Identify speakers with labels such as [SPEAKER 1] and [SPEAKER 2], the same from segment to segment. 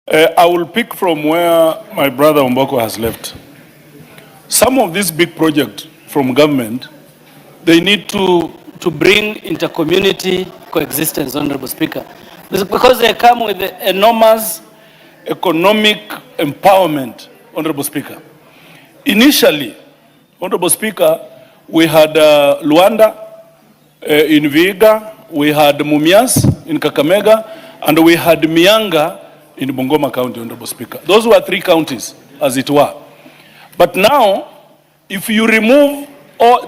[SPEAKER 1] I will pick from where my brother Omboko has left. Some of these big projects from government, they need to
[SPEAKER 2] bring intercommunity coexistence, Honorable Speaker, because they come with enormous
[SPEAKER 1] economic empowerment, Honorable Speaker. Initially, Honorable Speaker, we had Luanda in Vihiga, we had Mumias in Kakamega, and we had Mianga in Bungoma County, Honorable Speaker. Those were 3 counties, as it were. But now, if you remove,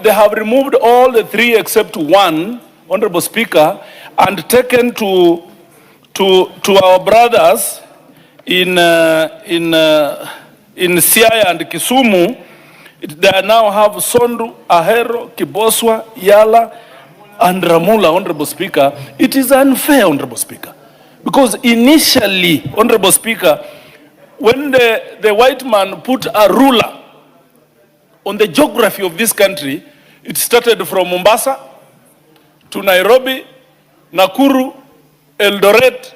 [SPEAKER 1] they have removed all the 3 except 1, Honorable Speaker, and taken to our brothers in Siaya and Kisumu. They now have Sondu, Ahero, Kiboswa, Yala, and Ramula, Honorable Speaker. It is unfair, Honorable Speaker. Because initially, Honorable Speaker, when the white man put a ruler on the geography of this country, it started from Mombasa to Nairobi, Nakuru, Eldoret,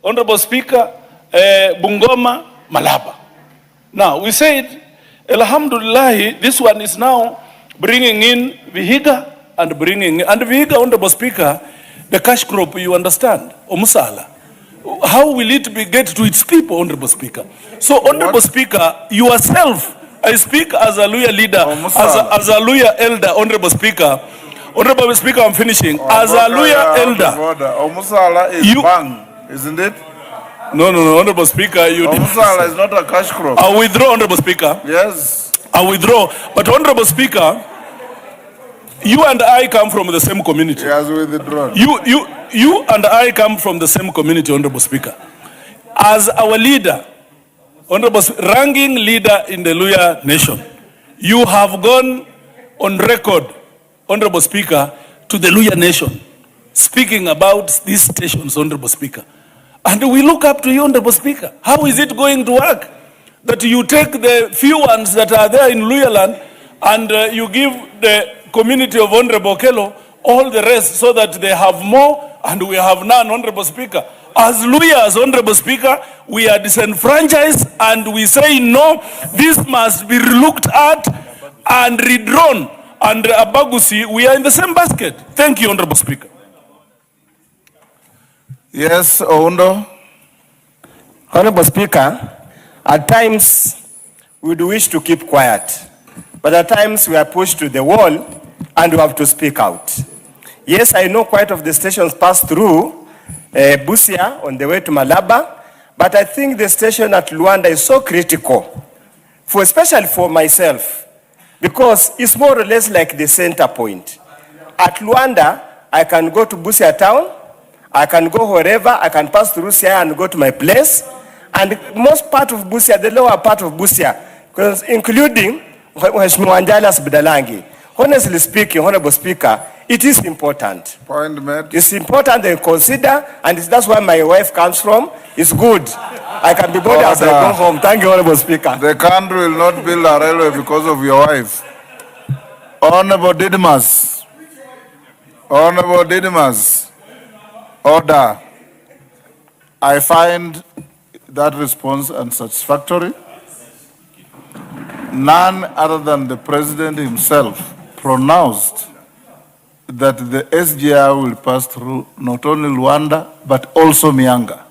[SPEAKER 1] Honorable Speaker, Bungoma, Malaba. Now, we said, Alhamdulillah, this one is now bringing in Vihiga and Vihiga, Honorable Speaker, the cash crop, you understand, Omusala. How will it get to its people, Honorable Speaker? So, Honorable Speaker, yourself, I speak as a Luya leader, as a Luya elder, Honorable Speaker. Honorable Speaker, I'm finishing. As a Luya elder.
[SPEAKER 3] Omusala is bang, isn't it?
[SPEAKER 1] No, Honorable Speaker,
[SPEAKER 3] Omusala is not a cash crop.
[SPEAKER 1] I withdraw, Honorable Speaker.
[SPEAKER 3] Yes.
[SPEAKER 1] I withdraw. But, Honorable Speaker, you and I come from the same community.
[SPEAKER 3] He has withdrawn.
[SPEAKER 1] You and I come from the same community, Honorable Speaker. As our leader, Honorable ranking leader in the Luya nation, you have gone on record, Honorable Speaker, to the Luya nation, speaking about these stations, Honorable Speaker. And we look up to you, Honorable Speaker. How is it going to work that you take the few ones that are there in Luya land and you give the community of Honorable Okello all the rest so that they have more and we have none, Honorable Speaker? As Luya, as Honorable Speaker, we are disenfranchised and we say no, this must be looked at and redrawn. And Abagusi, we are in the same basket. Thank you, Honorable Speaker.
[SPEAKER 3] Yes, Oundo.
[SPEAKER 4] Honorable Speaker, at times we do wish to keep quiet, but at times we are pushed to the wall and we have to speak out. Yes, I know quite of the stations pass through Busia on the way to Malaba, but I think the station at Luanda is so critical, especially for myself, because it's more or less like the center point. At Luanda, I can go to Busia town, I can go wherever, I can pass through Siaya and go to my place, and most part of Busia, the lower part of Busia, including Mheshimiwa Wanjalas Budalangi. Honestly speaking, Honorable Speaker, it is important.
[SPEAKER 3] Point made.
[SPEAKER 4] It's important they consider, and that's where my wife comes from. It's good. I can be bored as I go home. Thank you, Honorable Speaker.
[SPEAKER 3] The country will not build a railway because of your wife. Honorable Didymus. Honorable Didymus. Order. I find that response unsatisfactory. None other than the President himself pronounced that the SGR will pass through not only Luanda, but also Mianga.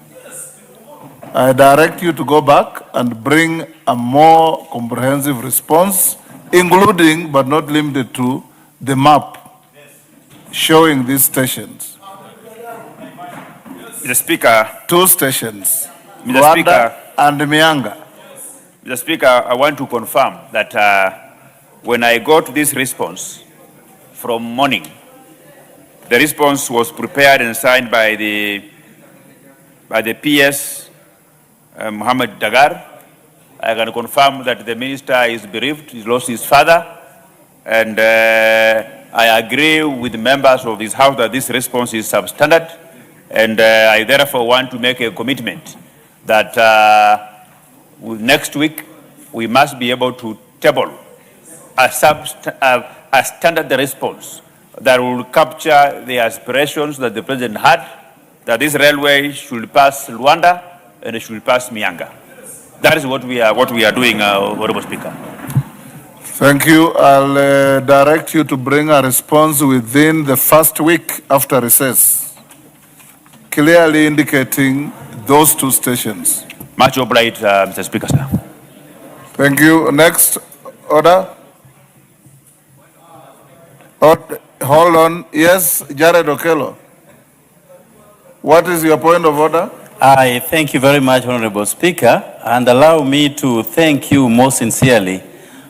[SPEAKER 3] I direct you to go back and bring a more comprehensive response, including, but not limited to, the map showing these stations.
[SPEAKER 5] Mr. Speaker.
[SPEAKER 3] 2 stations,
[SPEAKER 5] Mr.
[SPEAKER 3] Luanda
[SPEAKER 5] Speaker,
[SPEAKER 3] and Mianga.
[SPEAKER 5] Mr. Speaker, I want to confirm that when I got this response from morning, the response was prepared and signed by the PS, Mohammed Dagar. I can confirm that the minister is bereaved, he's lost his father, and I agree with the members of this House that this response is substandard, and I therefore want to make a commitment that next week we must be able to table a standard response that will capture the aspirations that the President had, that this railway should pass Luanda, and it should pass Mianga. That is what we are doing, Honorable Speaker.
[SPEAKER 3] Thank you. I'll direct you to bring a response within the first week after recess, clearly indicating those two stations.
[SPEAKER 5] Much obliged, Mr. Speaker, sir.
[SPEAKER 3] Thank you. Next order. Hold on. Yes, Jared Okello. What is your point of order?
[SPEAKER 6] I thank you very much, Honorable Speaker, and allow me to thank you most sincerely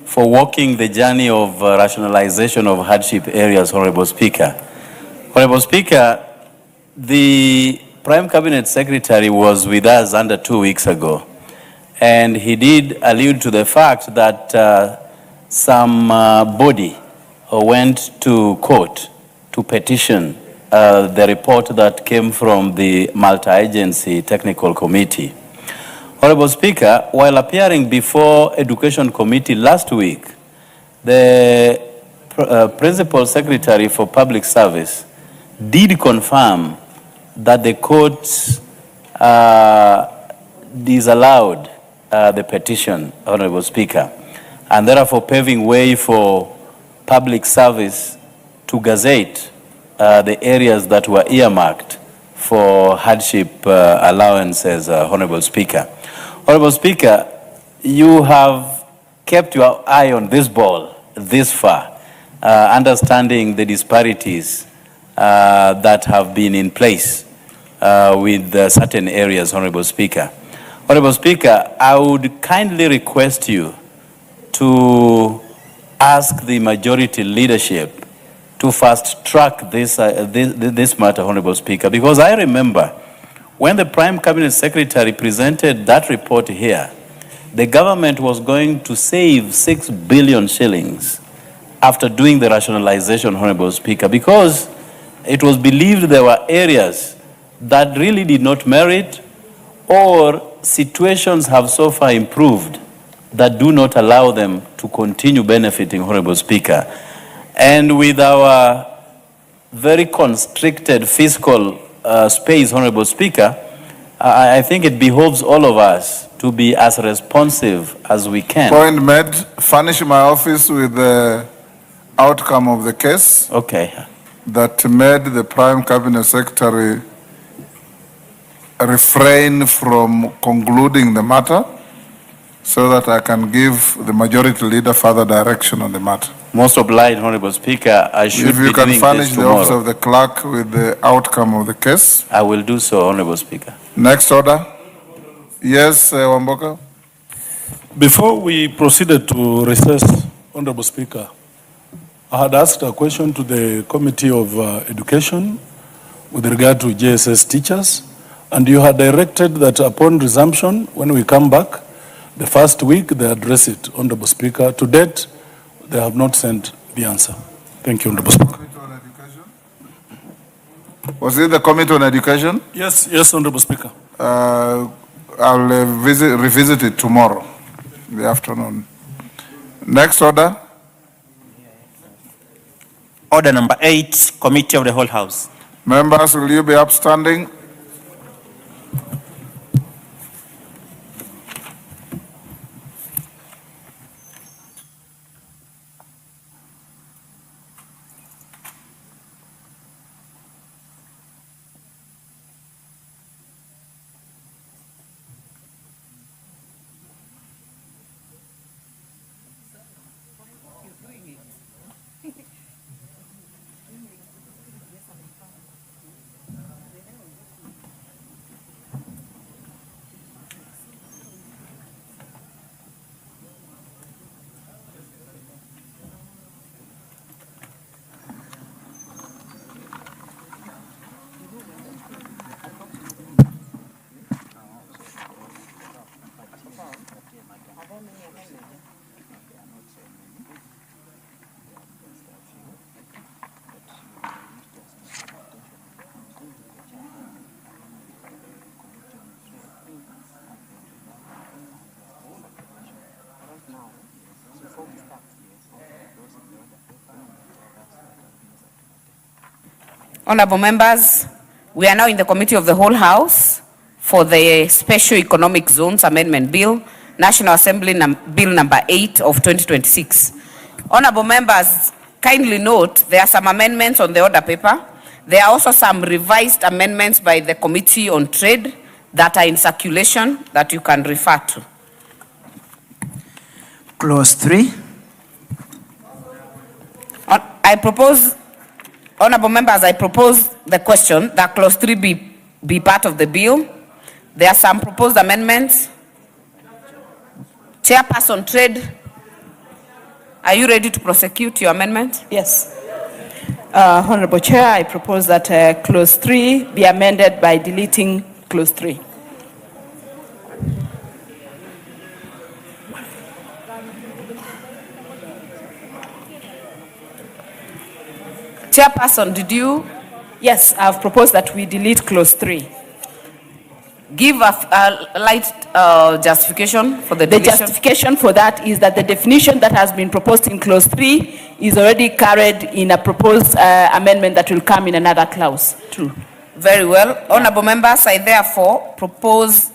[SPEAKER 6] for walking the journey of rationalization of hardship areas, Honorable Speaker. Honorable Speaker, the Prime Cabinet Secretary was with us under 2 weeks ago, and he did allude to the fact that some body went to court to petition the report that came from the Multi-Agency Technical Committee. Honorable Speaker, while appearing before Education Committee last week, the Principal Secretary for Public Service did confirm that the court disallowed the petition, Honorable Speaker, and therefore paving way for Public Service to gazette the areas that were earmarked for hardship allowances, Honorable Speaker. Honorable Speaker, you have kept your eye on this ball this far, understanding the disparities that have been in place with certain areas, Honorable Speaker. Honorable Speaker, I would kindly request you to ask the majority leadership to fast track this matter, Honorable Speaker, because I remember when the Prime Cabinet Secretary presented that report here, the government was going to save 6 billion shillings after doing the rationalization, Honorable Speaker, because it was believed there were areas that really did not merit, or situations have so far improved that do not allow them to continue benefiting, Honorable Speaker. And with our very constricted fiscal space, Honorable Speaker, I think it behoves all of us to be as responsive as we can.
[SPEAKER 3] Point made. Furnish my office with the outcome of the case.
[SPEAKER 6] Okay.
[SPEAKER 3] That made the Prime Cabinet Secretary refrain from concluding the matter, so that I can give the majority leader further direction on the matter.
[SPEAKER 6] Most obliged, Honorable Speaker. I should
[SPEAKER 3] If you
[SPEAKER 6] be
[SPEAKER 3] can
[SPEAKER 6] doing
[SPEAKER 3] furnish
[SPEAKER 6] this
[SPEAKER 3] the
[SPEAKER 6] tomorrow.
[SPEAKER 3] office of the clerk with the outcome of the case.
[SPEAKER 6] I will do so, Honorable Speaker.
[SPEAKER 3] Next order. Yes, Wamboka.
[SPEAKER 1] Before we proceeded to recess, Honorable Speaker, I had asked a question to the Committee of Education with regard to JSS teachers, and you had directed that upon resumption, when we come back, the first week they address it, Honorable Speaker. To date, they have not sent the answer. Thank you, Honorable Speaker.
[SPEAKER 3] Was it the Committee on Education?
[SPEAKER 1] Yes, Honorable Speaker.
[SPEAKER 3] I'll revisit it tomorrow in the afternoon. Next order.
[SPEAKER 7] Order number 8, Committee of the Whole House.
[SPEAKER 3] Members, will you be upstanding?
[SPEAKER 8] Honorable members, we are now in the Committee of the Whole House. for the Special Economic Zones Amendment Bill, National Assembly Bill number 8 of 2026. Honorable members, kindly note there are some amendments on the order paper. There are also some revised amendments by the Committee on Trade that are in circulation that you can refer to.
[SPEAKER 9] Clause 3.
[SPEAKER 8] I propose, honorable members, I propose the question that clause 3 be part of the bill. There are some proposed amendments. Chairperson Trade, are you ready to prosecute your amendment?
[SPEAKER 10] Yes. Honorable Chair, I propose that clause 3 be amended by deleting clause 3.
[SPEAKER 8] Chairperson, did you?
[SPEAKER 10] Yes, I've proposed that we delete clause 3.
[SPEAKER 8] Give a light justification for the
[SPEAKER 10] The
[SPEAKER 8] deletion.
[SPEAKER 10] justification for that is that the definition that has been proposed in clause 3 is already carried in a proposed amendment that will come in another clause 2.
[SPEAKER 8] Very well. Honorable members, I therefore propose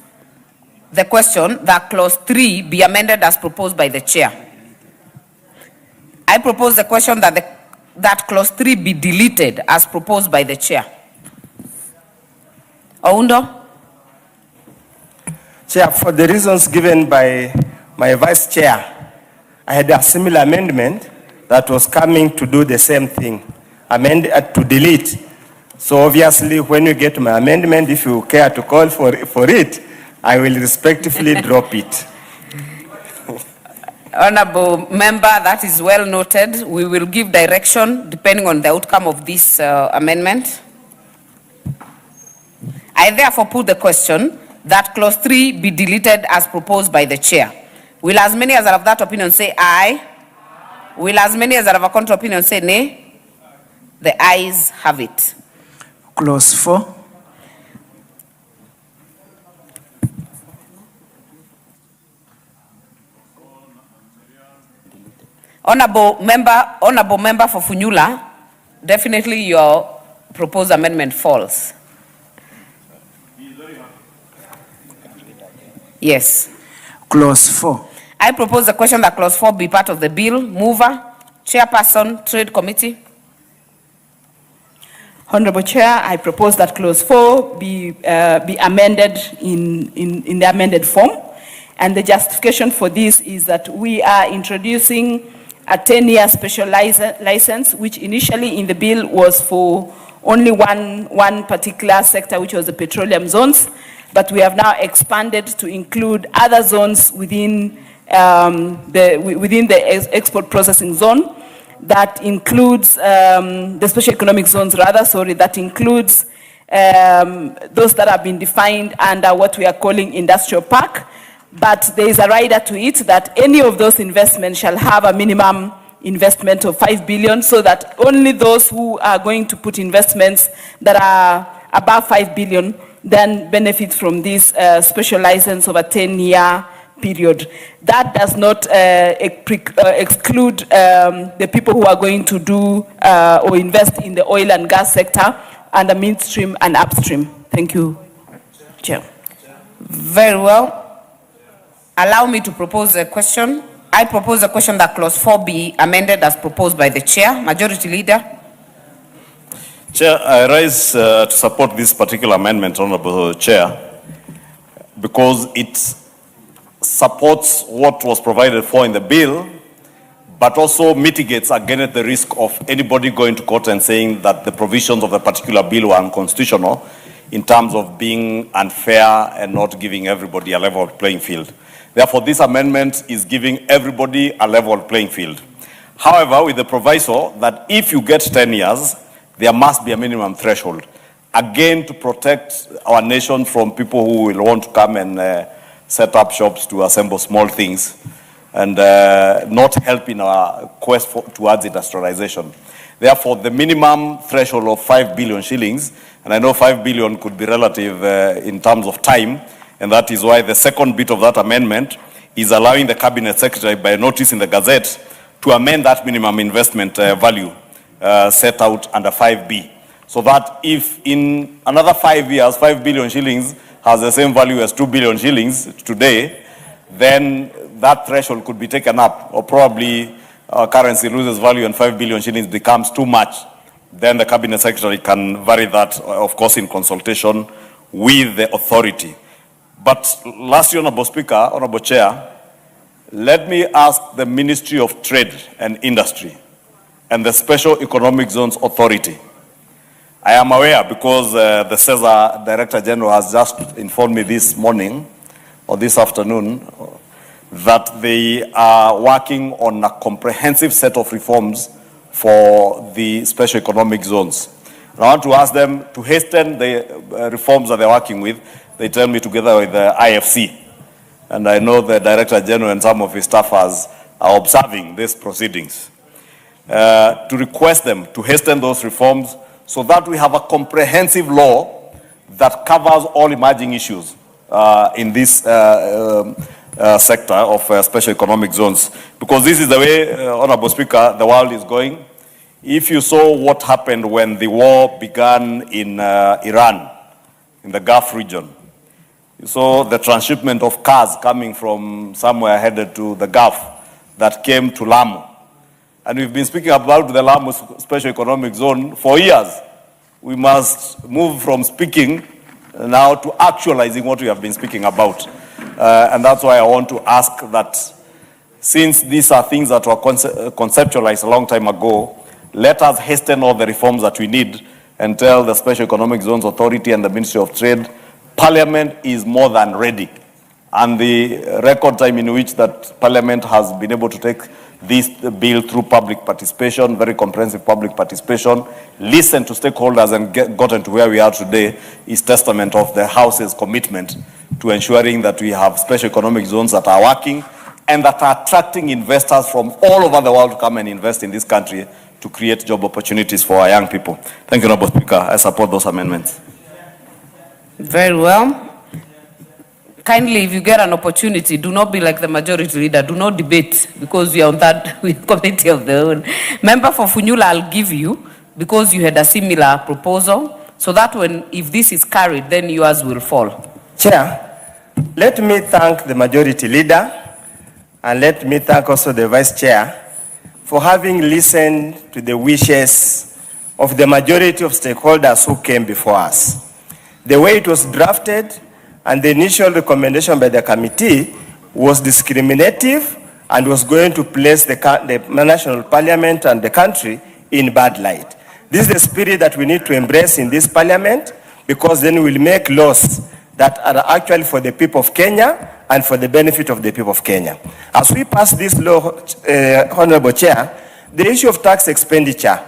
[SPEAKER 8] the question that clause 3 be amended as proposed by the chair. I propose the question that clause 3 be deleted as proposed by the chair. Oundo?
[SPEAKER 4] Chair, for the reasons given by my vice chair, I had a similar amendment that was coming to do the same thing, to delete. So obviously, when you get my amendment, if you care to call for it, I will respectfully drop it.
[SPEAKER 8] Honorable member, that is well noted. We will give direction depending on the outcome of this amendment. I therefore put the question that clause 3 be deleted as proposed by the chair. Will as many as are of that opinion say aye? Will as many as are of a contrary opinion say nay? The ayes have it.
[SPEAKER 9] Clause 4.
[SPEAKER 8] Honorable member for Funyula, definitely your proposed amendment falls. Yes.
[SPEAKER 9] Clause 4.
[SPEAKER 8] I propose the question that clause 4 be part of the bill. Mover, Chairperson, Trade Committee.
[SPEAKER 10] Honorable Chair, I propose that clause 4 be amended in the amended form. And the justification for this is that we are introducing a 10-year special license, which initially in the bill was for only one particular sector, which was the petroleum zones. But we have now expanded to include other zones within the export processing zone. That includes the special economic zones, that includes those that have been defined under what we are calling industrial park. But there is a rider to it that any of those investments shall have a minimum investment of 5 billion, so that only those who are going to put investments that are above 5 billion then benefit from this special license of a 10-year period. That does not exclude the people who are going to do or invest in the oil and gas sector under midstream and upstream. Thank you, Chair.
[SPEAKER 8] Very well. Allow me to propose a question. I propose a question that clause 4 be amended as proposed by the chair. Majority Leader.
[SPEAKER 11] Chair, I rise to support this particular amendment, Honorable Chair, because it supports what was provided for in the bill, but also mitigates against the risk of anybody going to court and saying that the provisions of the particular bill were unconstitutional in terms of being unfair and not giving everybody a level playing field. Therefore, this amendment is giving everybody a level playing field. However, with the proviso that if you get 10 years, there must be a minimum threshold. Again, to protect our nation from people who will want to come and set up shops to assemble small things and not help in our quest towards industrialization. Therefore, the minimum threshold of 5 billion shillings, and I know 5 billion could be relative in terms of time, and that is why the second bit of that amendment is allowing the Cabinet Secretary by notice in the Gazette to amend that minimum investment value set out under 5B. So that if in another 5 years, 5 billion shillings has the same value as 2 billion shillings today, then that threshold could be taken up, or probably currency loses value and 5 billion shillings becomes too much, then the cabinet secretary can vary that, of course, in consultation with the authority. But lastly, Honorable Speaker, Honorable Chair, let me ask the Ministry of Trade and Industry and the Special Economic Zones Authority. I am aware, because the CESA Director General has just informed me this morning or this afternoon that they are working on a comprehensive set of reforms for the special economic zones. And I want to ask them to hasten the reforms that they're working with. They tell me together with the IFC. And I know the Director General and some of his staffers are observing these proceedings. To request them to hasten those reforms so that we have a comprehensive law that covers all emerging issues in this sector of special economic zones. Because this is the way, Honorable Speaker, the world is going. If you saw what happened when the war began in Iran, in the Gulf region, you saw the transshipment of cars coming from somewhere headed to the Gulf that came to Lamu. And we've been speaking about the Lamu Special Economic Zone for years. We must move from speaking now to actualizing what we have been speaking about. And that's why I want to ask that, since these are things that were conceptualized a long time ago, let us hasten all the reforms that we need and tell the Special Economic Zones Authority and the Ministry of Trade, Parliament is more than ready. And the record time in which that Parliament has been able to take this bill through public participation, very comprehensive public participation, listen to stakeholders and gotten to where we are today, is testament of the House's commitment to ensuring that we have special economic zones that are working and that are attracting investors from all over the world to come and invest in this country to create job opportunities for our young people. Thank you, Honorable Speaker. I support those amendments.
[SPEAKER 8] Very well. Kindly, if you get an opportunity, do not be like the majority leader. Do not debate, because we are on that committee of the own. Member for Funyula, I'll give you, because you had a similar proposal, so that when, if this is carried, then yours will fall.
[SPEAKER 4] Chair, let me thank the majority leader, and let me thank also the vice chair for having listened to the wishes of the majority of stakeholders who came before us. The way it was drafted and the initial recommendation by the committee was discriminative and was going to place the national parliament and the country in bad light. This is the spirit that we need to embrace in this parliament, because then we'll make laws that are actually for the people of Kenya and for the benefit of the people of Kenya. As we pass this law, Honorable Chair, the issue of tax expenditure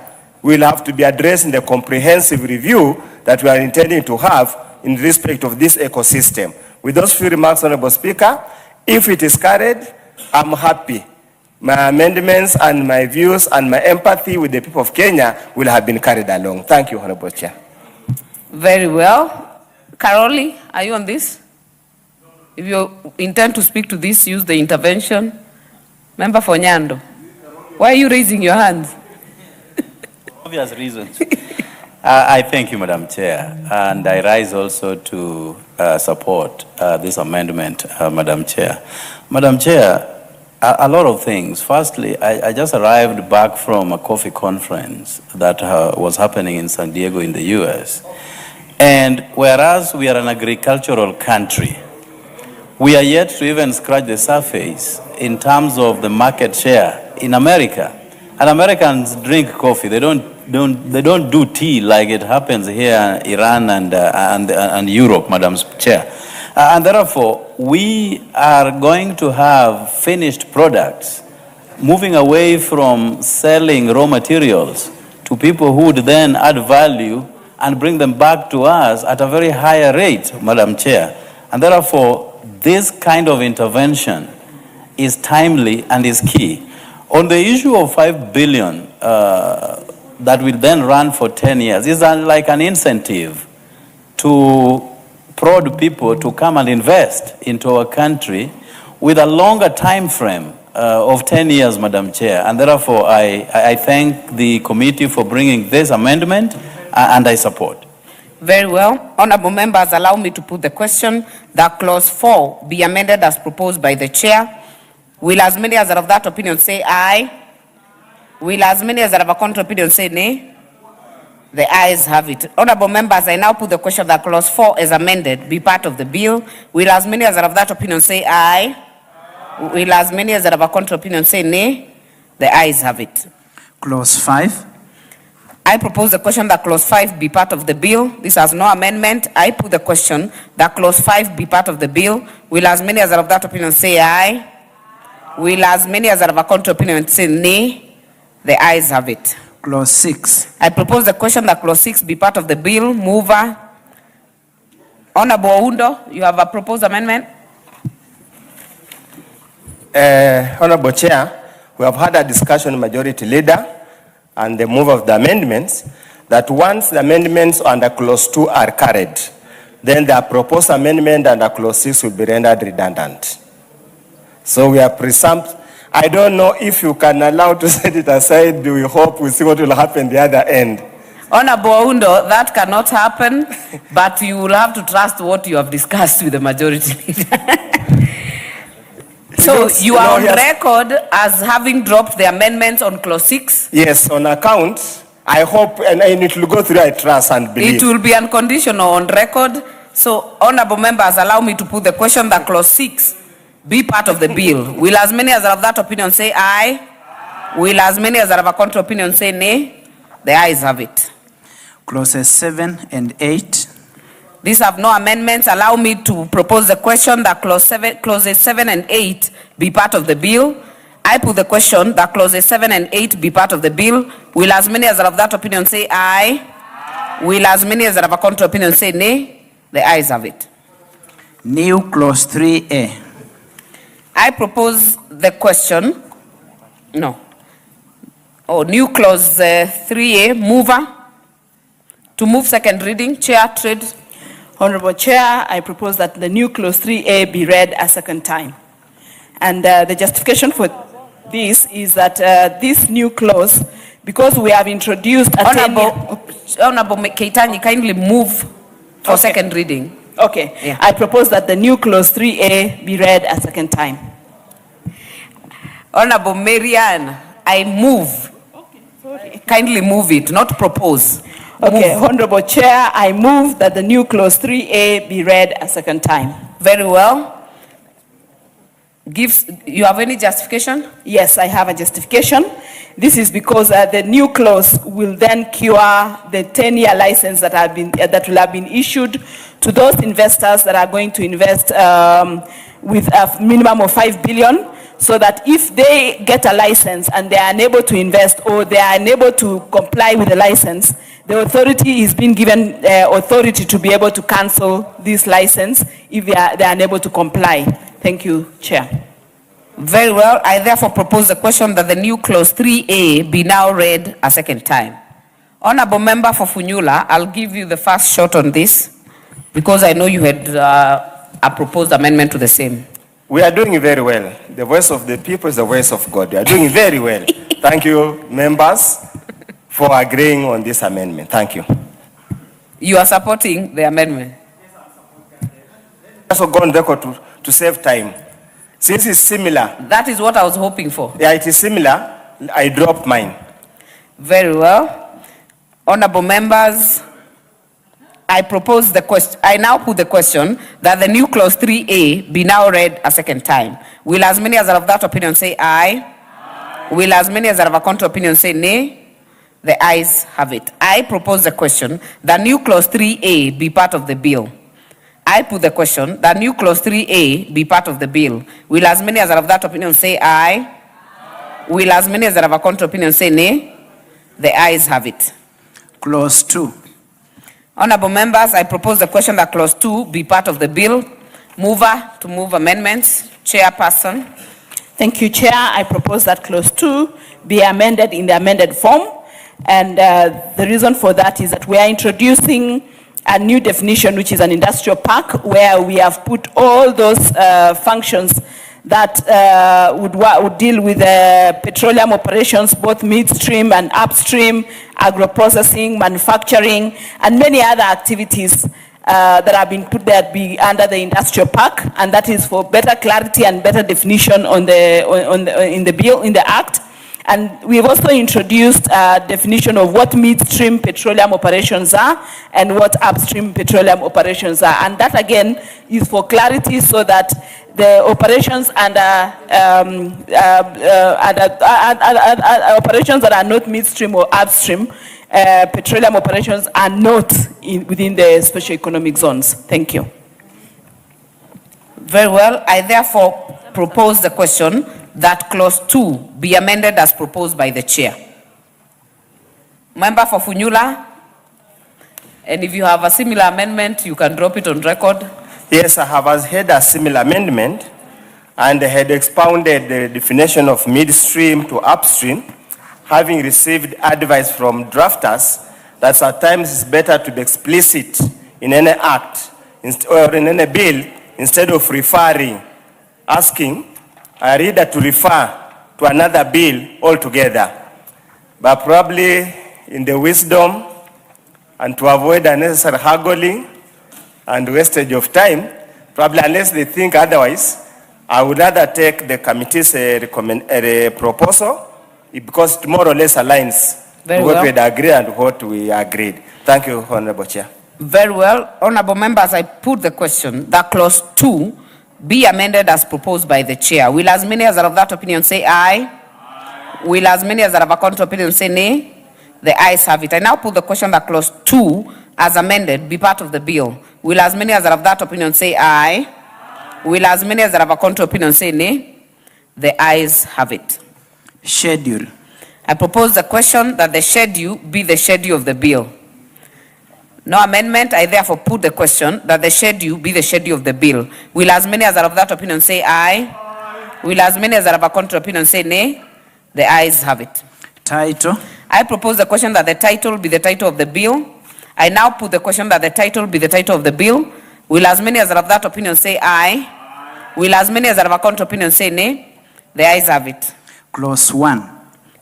[SPEAKER 4] will have to be addressed in the comprehensive review that we are intending to have in respect of this ecosystem. With those few remarks, Honorable Speaker, if it is carried, I'm happy. My amendments and my views and my empathy with the people of Kenya will have been carried along. Thank you, Honorable Chair.
[SPEAKER 8] Very well. Caroli, are you on this? If you intend to speak to this, use the intervention. Member for Nyando, why are you raising your hands?
[SPEAKER 6] Obvious reasons. I thank you, Madam Chair, and I rise also to support this amendment, Madam Chair. Madam Chair, a lot of things. Firstly, I just arrived back from a coffee conference that was happening in San Diego in the US. And whereas we are an agricultural country, we are yet to even scratch the surface in terms of the market share in America. And Americans drink coffee. They don't do tea like it happens here in Iran and Europe, Madam Chair. And therefore, we are going to have finished products moving away from selling raw materials to people who would then add value and bring them back to us at a very higher rate, Madam Chair. And therefore, this kind of intervention is timely and is key. On the issue of 5 billion that will then run for 10 years, is like an incentive to prod people to come and invest into our country with a longer time frame of 10 years, Madam Chair. And therefore, I thank the committee for bringing this amendment, and I support.
[SPEAKER 8] Very well. Honorable members, allow me to put the question that clause 4 be amended as proposed by the chair. Will as many as are of that opinion say aye? Will as many as are of a contrary opinion say nay? The ayes have it. Honorable members, I now put the question that clause 4 as amended be part of the bill. Will as many as are of that opinion say aye? Will as many as are of a contrary opinion say nay? The ayes have it.
[SPEAKER 9] Clause 5.
[SPEAKER 8] I propose the question that clause 5 be part of the bill. This has no amendment. I put the question that clause 5 be part of the bill. Will as many as are of that opinion say aye? Will as many as are of a contrary opinion say nay? The ayes have it.
[SPEAKER 9] Clause 6.
[SPEAKER 8] I propose the question that clause 6 be part of the bill. Mover. Honorable Oundo, you have a proposed amendment?
[SPEAKER 4] Honorable Chair, we have had a discussion with Majority Leader and the move of the amendments that once the amendments under clause 2 are carried, then the proposed amendment under clause 6 will be rendered redundant. So we are presumed. I don't know if you can allow to set it aside. We hope we see what will happen the other end.
[SPEAKER 8] Honorable Oundo, that cannot happen, but you will have to trust what you have discussed with the Majority Leader. So you are on record as having dropped the amendments on clause 6?
[SPEAKER 4] Yes, on account. I hope, and it will go through, I trust and believe.
[SPEAKER 8] It will be unconditional on record. So, honorable members, allow me to put the question that clause 6 be part of the bill. Will as many as are of that opinion say aye? Will as many as are of a contrary opinion say nay? The ayes have it.
[SPEAKER 9] Clauses 7 and 8.
[SPEAKER 8] These have no amendments. Allow me to propose the question that clauses 7 and 8 be part of the bill. I put the question that clauses 7 and 8 be part of the bill. Will as many as are of that opinion say aye? Will as many as are of a contrary opinion say nay? The ayes have it.
[SPEAKER 9] New clause 3A.
[SPEAKER 8] I propose the question. No. New clause 3A. Mover. To move second reading. Chair, trade.
[SPEAKER 10] Honorable Chair, I propose that the new clause 3A be read a second time. And the justification for this is that this new clause, because we have introduced a
[SPEAKER 8] Honorable Keitany, kindly move for second reading.
[SPEAKER 10] Okay.
[SPEAKER 8] Yeah.
[SPEAKER 10] I propose that the new clause 3A be read a second time.
[SPEAKER 8] Honorable Marianne, I move. Kindly move it, not propose.
[SPEAKER 10] Okay, Honorable Chair, I move that the new clause 3A be read a second time.
[SPEAKER 8] Very well. You have any justification?
[SPEAKER 10] Yes, I have a justification. This is because the new clause will then cure the 10-year license that will have been issued to those investors that are going to invest with a minimum of 5 billion, so that if they get a license and they are unable to invest or they are unable to comply with the license, the authority is being given authority to be able to cancel this license if they are unable to comply. Thank you, Chair.
[SPEAKER 8] Very well. I therefore propose the question that the new clause 3A be now read a second time. Honorable Member for Funyula, I'll give you the first shot on this because I know you had a proposed amendment to the same.
[SPEAKER 4] We are doing very well. The voice of the people is the voice of God. We are doing very well. Thank you, members, for agreeing on this amendment. Thank you.
[SPEAKER 8] You are supporting the amendment?
[SPEAKER 4] Also go on record to save time. Since it's similar.
[SPEAKER 8] That is what I was hoping for.
[SPEAKER 4] Yeah, it is similar. I dropped mine.
[SPEAKER 8] Very well. Honorable members, I propose the question. I now put the question that the new clause 3A be now read a second time. Will as many as are of that opinion say aye? Aye. Will as many as are of a contrary opinion say nay? The ayes have it. I propose the question that new clause 3A be part of the bill. I put the question that new clause 3A be part of the bill. Will as many as are of that opinion say aye? Aye. Will as many as are of a contrary opinion say nay? The ayes have it.
[SPEAKER 9] Clause 2.
[SPEAKER 8] Honorable members, I propose the question that clause 2 be part of the bill. Mover to move amendments. Chairperson.
[SPEAKER 10] Thank you, Chair. I propose that clause 2 be amended in the amended form. And the reason for that is that we are introducing a new definition, which is an industrial park, where we have put all those functions that would deal with petroleum operations, both midstream and upstream, agro-processing, manufacturing, and many other activities that have been put there be under the industrial park, and that is for better clarity and better definition in the act. And we've also introduced a definition of what midstream petroleum operations are and what upstream petroleum operations are. And that again is for clarity so that the operations operations that are not midstream or upstream petroleum operations are not within the special economic zones. Thank you.
[SPEAKER 8] Very well. I therefore propose the question that clause 2 be amended as proposed by the chair. Member for Funyula, and if you have a similar amendment, you can drop it on record.
[SPEAKER 4] Yes, I have had a similar amendment and had expounded the definition of midstream to upstream, having received advice from drafters that at times it's better to be explicit in any act or in any bill instead of asking a reader to refer to another bill altogether. But probably in the wisdom and to avoid unnecessary haggling and wastage of time, probably unless they think otherwise, I would rather take the committee's proposal because it more or less aligns
[SPEAKER 8] Very
[SPEAKER 4] what
[SPEAKER 8] well.
[SPEAKER 4] we had agreed and what we agreed. Thank you, Honorable Chair.
[SPEAKER 8] Very well. Honorable members, I put the question that clause 2 be amended as proposed by the chair. Will as many as are of that opinion say aye? Aye. Will as many as are of a contrary opinion say nay? The ayes have it. I now put the question that clause 2 as amended be part of the bill. Will as many as are of that opinion say aye? Aye. Will as many as are of a contrary opinion say nay? The ayes have it.
[SPEAKER 9] Schedule.
[SPEAKER 8] I propose the question that the schedule be the schedule of the bill. No amendment. I therefore put the question that the schedule be the schedule of the bill. Will as many as are of that opinion say aye? Aye. Will as many as are of a contrary opinion say nay? The ayes have it.
[SPEAKER 9] Title.
[SPEAKER 8] I propose the question that the title be the title of the bill. I now put the question that the title be the title of the bill. Will as many as are of that opinion say aye? Aye. Will as many as are of a contrary opinion say nay? The ayes have it.
[SPEAKER 9] Clause 1.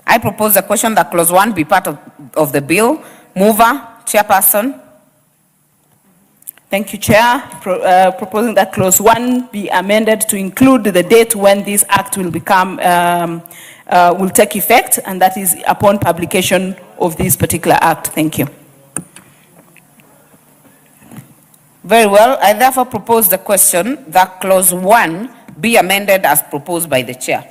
[SPEAKER 8] I propose the question that clause 1 be part of the bill. Mover, chairperson.
[SPEAKER 10] Thank you, Chair. Proposing that clause 1 be amended to include the date when this act will will take effect, and that is upon publication of this particular act. Thank you.
[SPEAKER 8] Very well. I therefore propose the question that clause 1 be amended as proposed by the chair.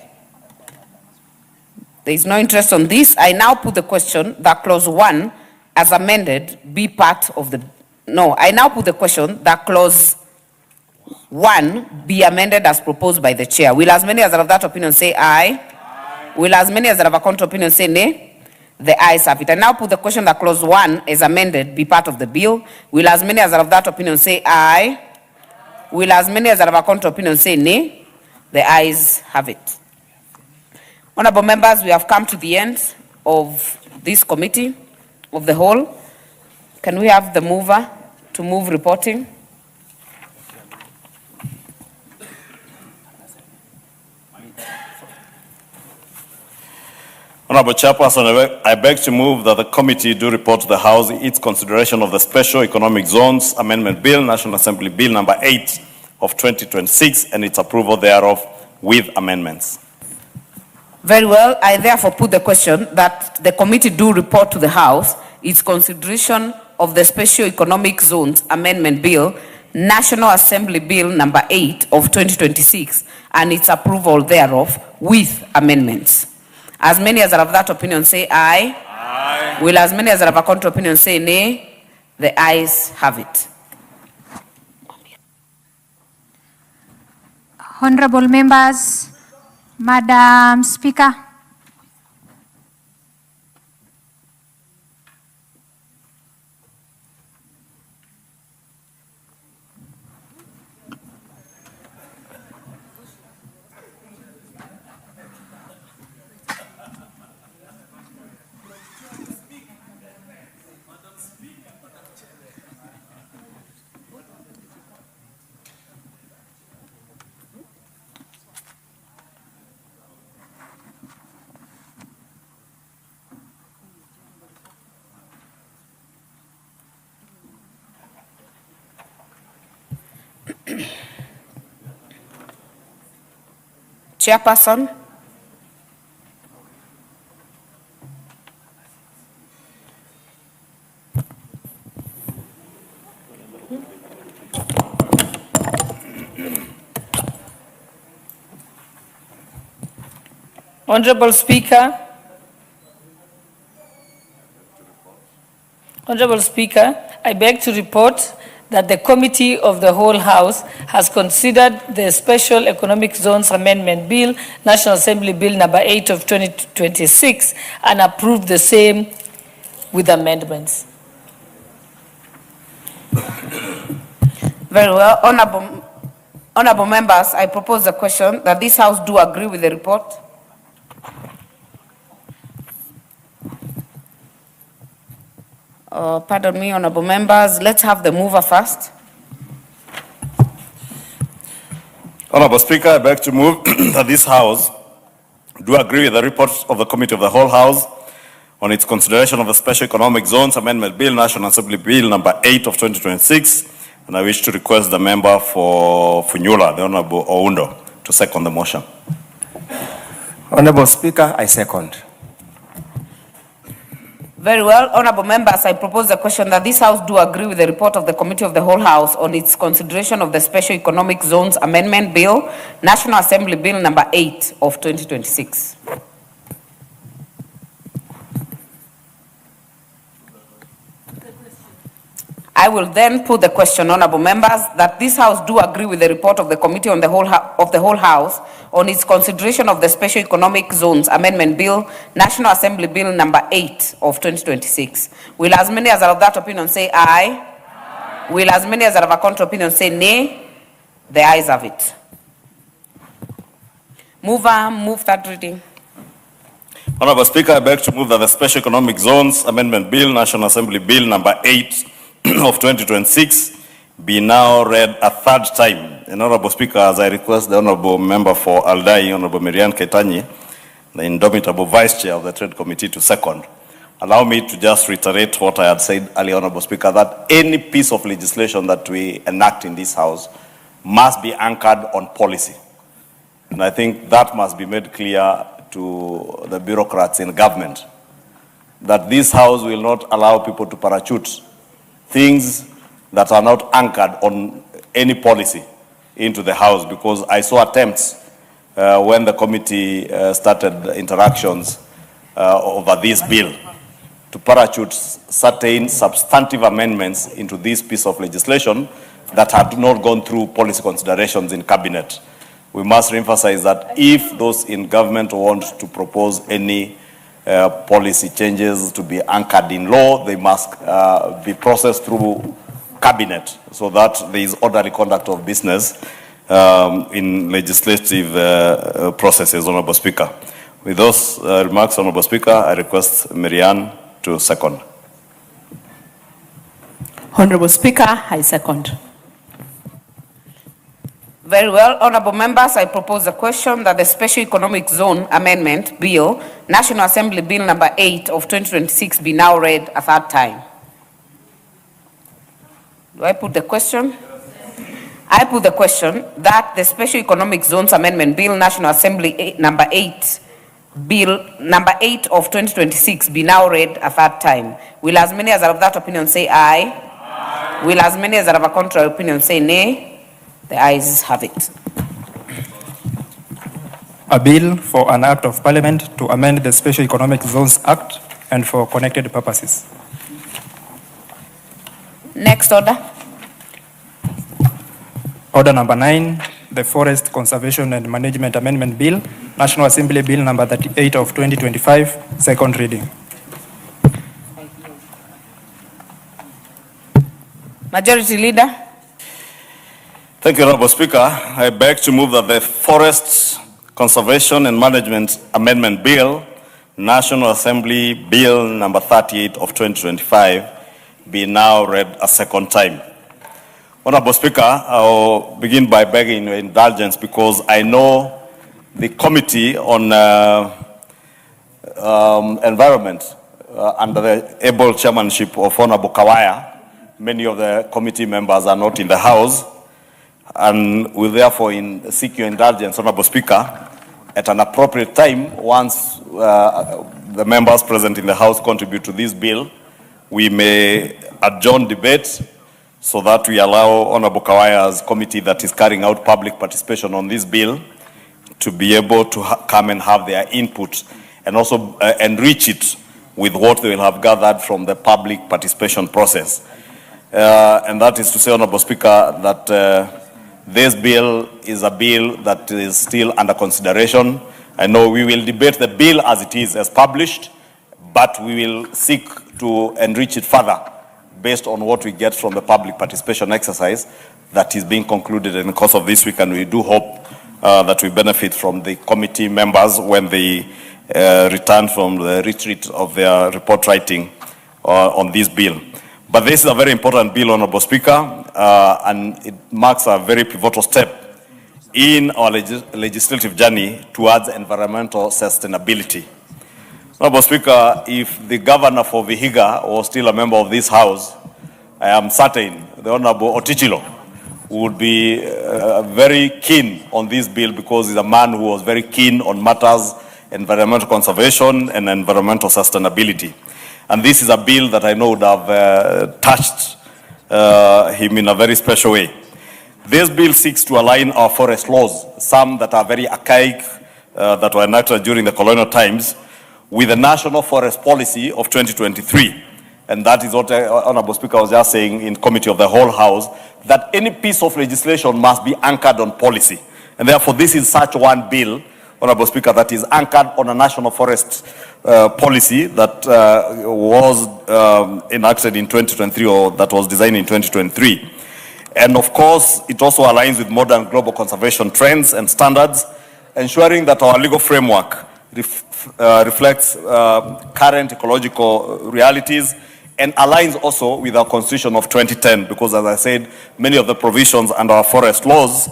[SPEAKER 8] There is no interest on this. I now put the question that clause 1 as amended be part of the... No, I now put the question that clause 1 be amended as proposed by the chair. Will as many as are of that opinion say aye? Aye. Will as many as are of a contrary opinion say nay? The ayes have it. I now put the question that clause 1 as amended be part of the bill. Will as many as are of that opinion say aye? Will as many as are of a contrary opinion say nay? The ayes have it. Honorable members, we have come to the end of this committee of the whole. Can we have the mover to move reporting?
[SPEAKER 11] Honorable Chairperson, I beg to move that the committee do report to the House its consideration of the Special Economic Zones Amendment Bill, National Assembly Bill number 8 of 2026, and its approval thereof with amendments.
[SPEAKER 8] Very well. I therefore put the question that the committee do report to the House its consideration of the Special Economic Zones Amendment Bill, National Assembly Bill number 8 of 2026, and its approval thereof with amendments. As many as are of that opinion say aye. Aye. Will as many as are of a contrary opinion say nay? The ayes have it.
[SPEAKER 12] Honorable members, Madam Speaker.
[SPEAKER 8] Chairperson.
[SPEAKER 10] Honorable Speaker, I beg to report that the Committee of the Whole House has considered the Special Economic Zones Amendment Bill, National Assembly Bill number 8 of 2026, and approved the same with amendments.
[SPEAKER 8] Very well. Honorable members, I propose the question that this House do agree with the report. Pardon me, honorable members. Let's have the mover first.
[SPEAKER 11] Honorable Speaker, I beg to move that this House do agree with the report of the Committee of the Whole House on its consideration of the Special Economic Zones Amendment Bill, National Assembly Bill number 8 of 2026, and I wish to request the member for Funyula, the Honorable Oundo, to second the motion.
[SPEAKER 4] Honorable Speaker, I second.
[SPEAKER 8] Very well. Honorable members, I propose the question that this House do agree with the report of the Committee of the Whole House on its consideration of the Special Economic Zones Amendment Bill, National Assembly Bill number 8 of 2026. I will then put the question, honorable members, that this House do agree with the report of the Committee on the Whole House on its consideration of the Special Economic Zones Amendment Bill, National Assembly Bill number 8 of 2026. Will as many as are of that opinion say aye? Aye. Will as many as are of a contrary opinion say nay? The ayes have it. Move third reading.
[SPEAKER 11] Honorable Speaker, I beg to move that the Special Economic Zones Amendment Bill, National Assembly Bill number 8 of 2026 be now read a third time. And Honorable Speaker, as I request the Honorable Member for Aldai, Honorable Marian Ketanyi, the indomitable Vice Chair of the Trade Committee, to second. Allow me to just reiterate what I had said earlier, Honorable Speaker, that any piece of legislation that we enact in this House must be anchored on policy. And I think that must be made clear to the bureaucrats in government, that this House will not allow people to parachute things that are not anchored on any policy into the House, because I saw attempts when the committee started interactions over this bill to parachute certain substantive amendments into this piece of legislation that had not gone through policy considerations in cabinet. We must emphasize that if those in government want to propose any policy changes to be anchored in law, they must be processed through cabinet, so that there is orderly conduct of business in legislative processes, Honorable Speaker. With those remarks, Honorable Speaker, I request Marianne to second.
[SPEAKER 10] Honorable Speaker, I second.
[SPEAKER 8] Very well. Honorable members, I propose the question that the Special Economic Zone Amendment Bill, National Assembly Bill number 8 of 2026 be now read a third time. Do I put the question? I put the question that the Special Economic Zones Amendment Bill, National Assembly number 8, Bill number 8 of 2026 be now read a third time. Will as many as are of that opinion say aye? Aye. Will as many as are of a contrary opinion say nay? The ayes have it.
[SPEAKER 13] A bill for an act of parliament to amend the Special Economic Zones Act and for connected purposes.
[SPEAKER 8] Next order.
[SPEAKER 13] Order number 9, the Forest Conservation and Management Amendment Bill, National Assembly Bill number 38 of 2025, second reading.
[SPEAKER 8] Majority Leader.
[SPEAKER 11] Thank you, Honorable Speaker. I beg to move that the Forest Conservation and Management Amendment Bill, National Assembly Bill number 38 of 2025, be now read a second time. Honorable Speaker, I'll begin by begging your indulgence because I know the Committee on Environment under the able chairmanship of Honorable Kawaya, many of the committee members are not in the House, and will therefore seek your indulgence, Honorable Speaker, at an appropriate time, once the members present in the House contribute to this bill, we may adjourn debate so that we allow Honorable Kawaya's committee that is carrying out public participation on this bill to be able to come and have their input and also enrich it with what they will have gathered from the public participation process. And that is to say, Honorable Speaker, that this bill is a bill that is still under consideration. I know we will debate the bill as it is, as published, but we will seek to enrich it further based on what we get from the public participation exercise that is being concluded in the course of this week, and we do hope that we benefit from the committee members when they return from the retreat of their report writing on this bill. But this is a very important bill, Honorable Speaker, and it marks a very pivotal step in our legislative journey towards environmental sustainability. Honorable Speaker, if the governor for Vihiga was still a member of this House, I am certain the Honorable Otichilo would be very keen on this bill, because he's a man who was very keen on matters environmental conservation and environmental sustainability. And this is a bill that I know would have touched him in a very special way. This bill seeks to align our forest laws, some that are very archaic, that were enacted during the colonial times, with the National Forest Policy of 2023. And that is what Honorable Speaker was just saying in committee of the whole House, that any piece of legislation must be anchored on policy. And therefore, this is such one bill, Honorable Speaker, that is anchored on a national forest policy that was enacted in 2023, or that was designed in 2023. And of course, it also aligns with modern global conservation trends and standards, ensuring that our legal framework reflects current ecological realities and aligns also with our Constitution of 2010, because, as I said, many of the provisions under our forest laws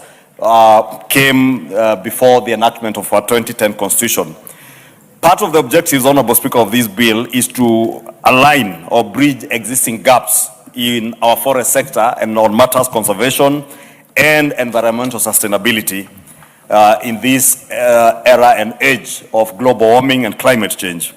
[SPEAKER 11] came before the enactment of our 2010 Constitution. Part of the objectives, Honorable Speaker, of this bill is to align or bridge existing gaps in our forest sector and on matters conservation and environmental sustainability in this era and age of global warming and climate change.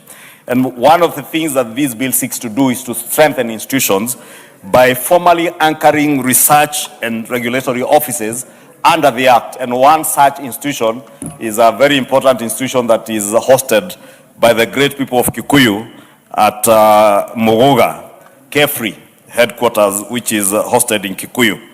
[SPEAKER 11] And one of the things that this bill seeks to do is to strengthen institutions by formally anchoring research and regulatory offices under the Act. And one such institution is a very important institution that is hosted by the great people of Kikuyu at Muguga, Kefri headquarters, which is hosted in Kikuyu.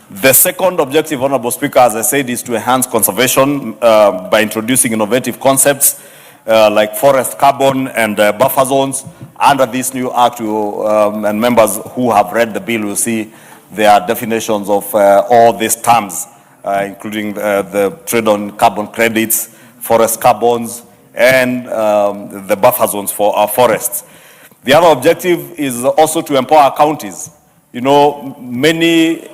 [SPEAKER 11] The second objective, Honorable Speaker, as I said, is to enhance conservation by introducing innovative concepts like forest carbon and buffer zones. Under this new Act, and members who have read the bill will see there are definitions of all these terms, including the trade on carbon credits, forest carbons, and the buffer zones for our forests. The other objective is also to empower counties. You know, many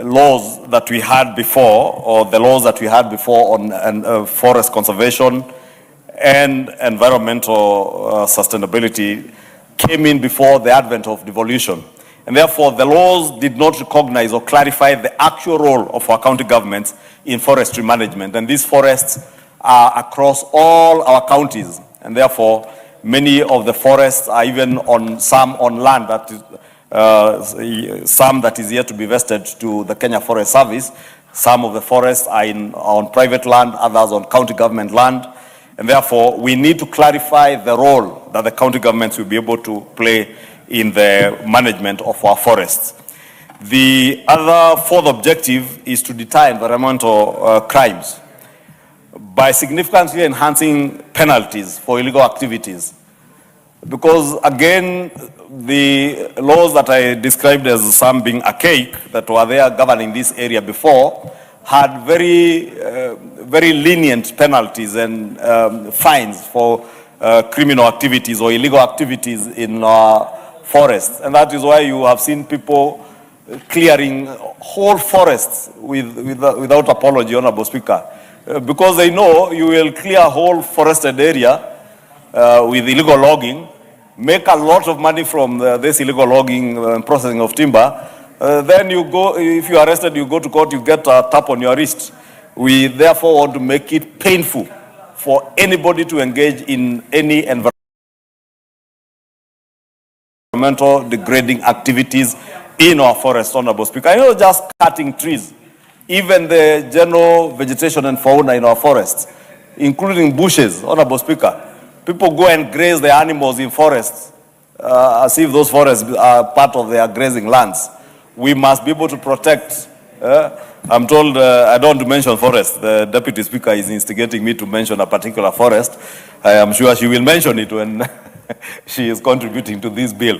[SPEAKER 11] laws that we had before, or the laws that we had before on forest conservation and environmental sustainability came in before the advent of devolution. And therefore, the laws did not recognize or clarify the actual role of our county governments in forestry management. And these forests are across all our counties. And therefore, many of the forests are even on some on land that is, some that is yet to be vested to the Kenya Forest Service. Some of the forests are on private land, others on county government land. And therefore, we need to clarify the role that the county governments will be able to play in the management of our forests. The other fourth objective is to deter environmental crimes by significantly enhancing penalties for illegal activities. Because again, the laws that I described as some being archaic, that were there governing this area before, had very lenient penalties and fines for criminal activities or illegal activities in our forests. And that is why you have seen people clearing whole forests without apology, Honorable Speaker. Because they know you will clear a whole forested area with illegal logging, make a lot of money from this illegal logging and processing of timber, Then you go, if you are arrested, you go to court, you get a tap on your wrist. We therefore want to make it painful for anybody to engage in any environmental degrading activities in our forests, Honorable Speaker. I know just cutting trees, even the general vegetation and fauna in our forests, including bushes, Honorable Speaker. People go and graze their animals in forests as if those forests are part of their grazing lands. We must be able to protect. I'm told I don't want to mention forest. The Deputy Speaker is instigating me to mention a particular forest. I am sure she will mention it when she is contributing to this bill,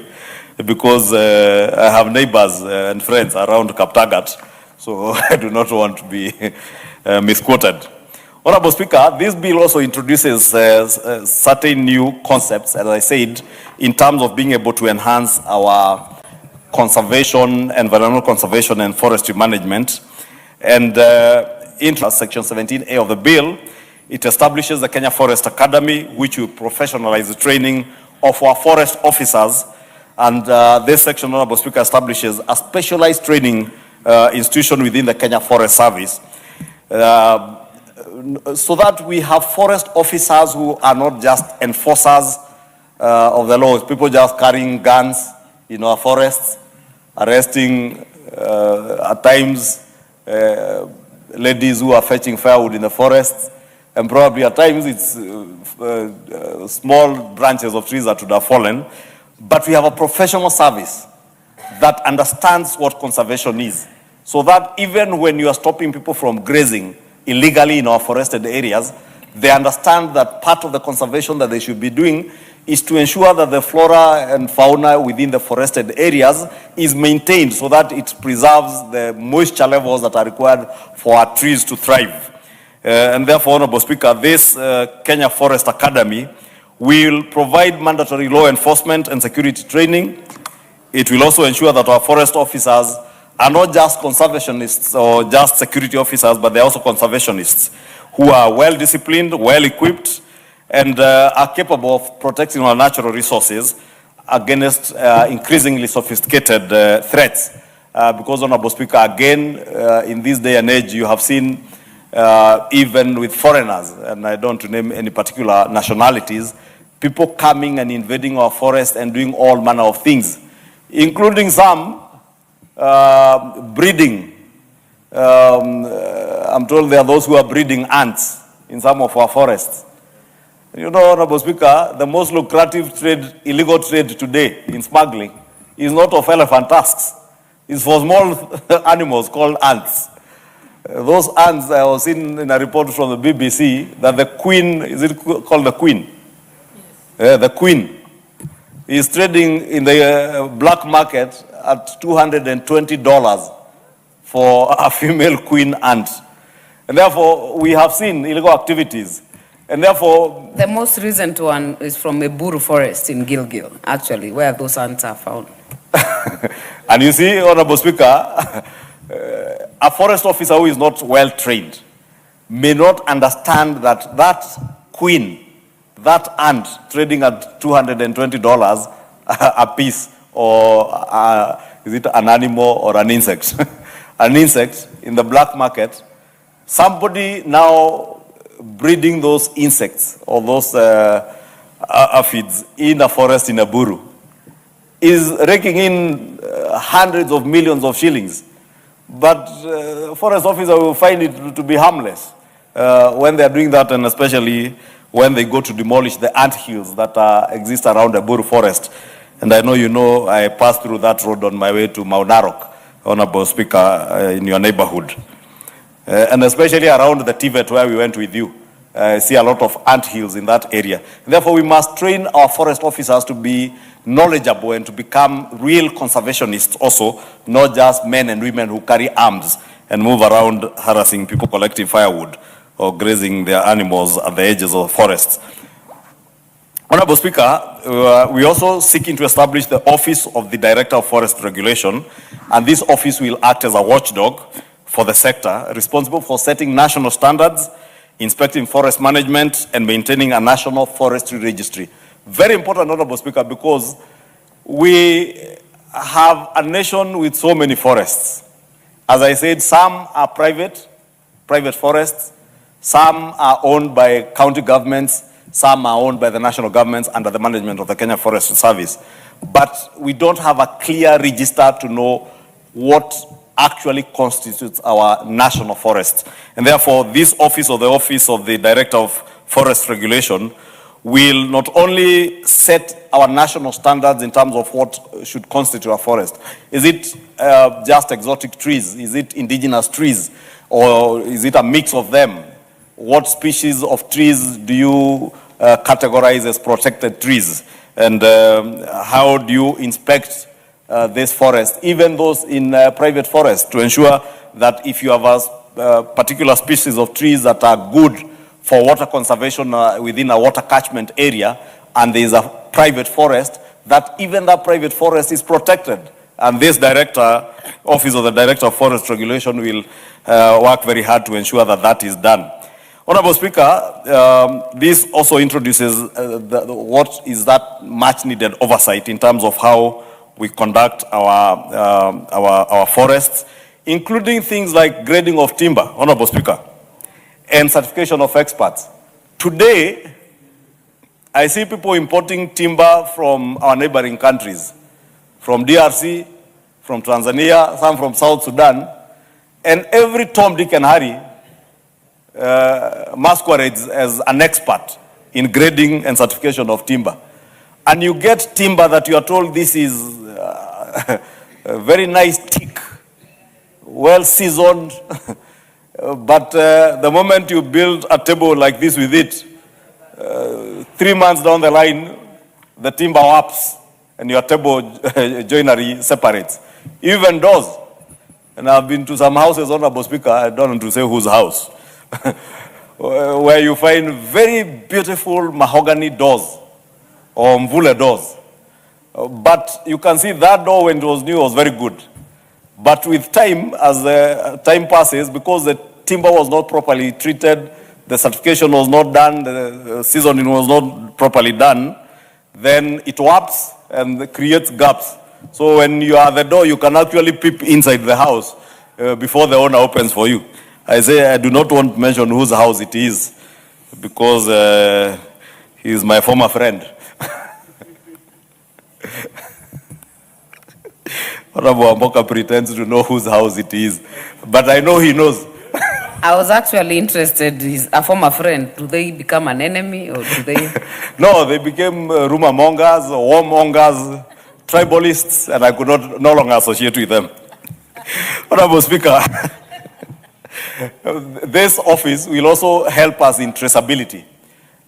[SPEAKER 11] because I have neighbors and friends around Kaptagat, so I do not want to be misquoted. Honorable Speaker, this bill also introduces certain new concepts, as I said, in terms of being able to enhance our conservation, environmental conservation and forestry management. And in Section 17A of the bill, it establishes the Kenya Forest Academy, which will professionalize the training of our forest officers. And this section, Honorable Speaker, establishes a specialized training institution within the Kenya Forest Service, so that we have forest officers who are not just enforcers of the laws, people just carrying guns in our forests, arresting at times ladies who are fetching firewood in the forests, and probably at times it's small branches of trees that would have fallen. But we have a professional service that understands what conservation is, so that even when you are stopping people from grazing illegally in our forested areas, they understand that part of the conservation that they should be doing is to ensure that the flora and fauna within the forested areas is maintained, so that it preserves the moisture levels that are required for our trees to thrive. And therefore, Honorable Speaker, this Kenya Forest Academy will provide mandatory law enforcement and security training. It will also ensure that our forest officers are not just conservationists or just security officers, but they're also conservationists who are well-disciplined, well-equipped, and are capable of protecting our natural resources against increasingly sophisticated threats. Because, Honorable Speaker, again, in this day and age, you have seen even with foreigners, and I don't want to name any particular nationalities, people coming and invading our forest and doing all manner of things, including some breeding. I'm told there are those who are breeding ants in some of our forests. You know, Honorable Speaker, the most lucrative trade, illegal trade today in smuggling is not of elephant tusks. It's for small animals called ants. Those ants, I was in a report from the BBC that the queen, is it called the queen? Yes. The queen is trading in the black market at $220 for a female queen ant. And therefore, we have seen illegal activities. And therefore,
[SPEAKER 8] the most recent one is from a Buru forest in Gilgil, actually, where those ants are found.
[SPEAKER 11] And you see, Honorable Speaker, a forest officer who is not well trained may not understand that that queen, that ant trading at $220 a piece, or is it an animal or an insect? An insect in the black market, somebody now breeding those insects or those aphids in a forest in a Buru is raking in hundreds of millions of shillings. But forest officer will find it to be harmless when they are doing that, and especially when they go to demolish the ant hills that exist around the Buru forest. And I know I passed through that road on my way to Mount Narok, Honorable Speaker, in your neighborhood. And especially around the Tivet where we went with you. I see a lot of ant hills in that area. And therefore, we must train our forest officers to be knowledgeable and to become real conservationists also, not just men and women who carry arms and move around harassing people collecting firewood or grazing their animals at the edges of forests. Honorable Speaker, we are also seeking to establish the Office of the Director of Forest Regulation, and this office will act as a watchdog for the sector, responsible for setting national standards, inspecting forest management, and maintaining a national forestry registry. Very important, Honorable Speaker, because we have a nation with so many forests. As I said, some are private forests, some are owned by county governments, some are owned by the national governments under the management of the Kenya Forestry Service. But we don't have a clear register to know what actually constitutes our national forests. And therefore, this office or the Office of the Director of Forest Regulation will not only set our national standards in terms of what should constitute a forest. Is it just exotic trees? Is it indigenous trees? Or is it a mix of them? What species of trees do you categorize as protected trees? And how do you inspect this forest, even those in private forests, to ensure that if you have a particular species of trees that are good for water conservation within a water catchment area, and there is a private forest, that even that private forest is protected. And this Office of the Director of Forest Regulation will work very hard to ensure that that is done. Honorable Speaker, this also introduces what is that much needed oversight in terms of how we conduct our forests, including things like grading of timber, Honorable Speaker, and certification of experts. Today, I see people importing timber from our neighboring countries, from DRC, from Tanzania, some from South Sudan, and every Tom, Dick, and Harry masquerades as an expert in grading and certification of timber. And you get timber that you are told this is a very nice teak, well seasoned, but the moment you build a table like this with it, 3 months down the line, the timber warps and your table joinery separates. Even doors. And I've been to some houses, Honorable Speaker, I don't want to say whose house, where you find very beautiful mahogany doors or mvule doors. But you can see that door when it was new was very good. But with time, as time passes, because the timber was not properly treated, the certification was not done, the seasoning was not properly done, then it warps and creates gaps. So when you are at the door, you can actually peep inside the house before the owner opens for you. I say I do not want to mention whose house it is because he is my former friend. Honorable Amboka pretends to know whose house it is, but I know he knows.
[SPEAKER 8] I was actually interested, is a former friend, do they become an enemy or do they?
[SPEAKER 11] No, they became rumor mongers, warmongers, tribalists, and I could no longer associate with them. Honorable Speaker, this office will also help us in traceability.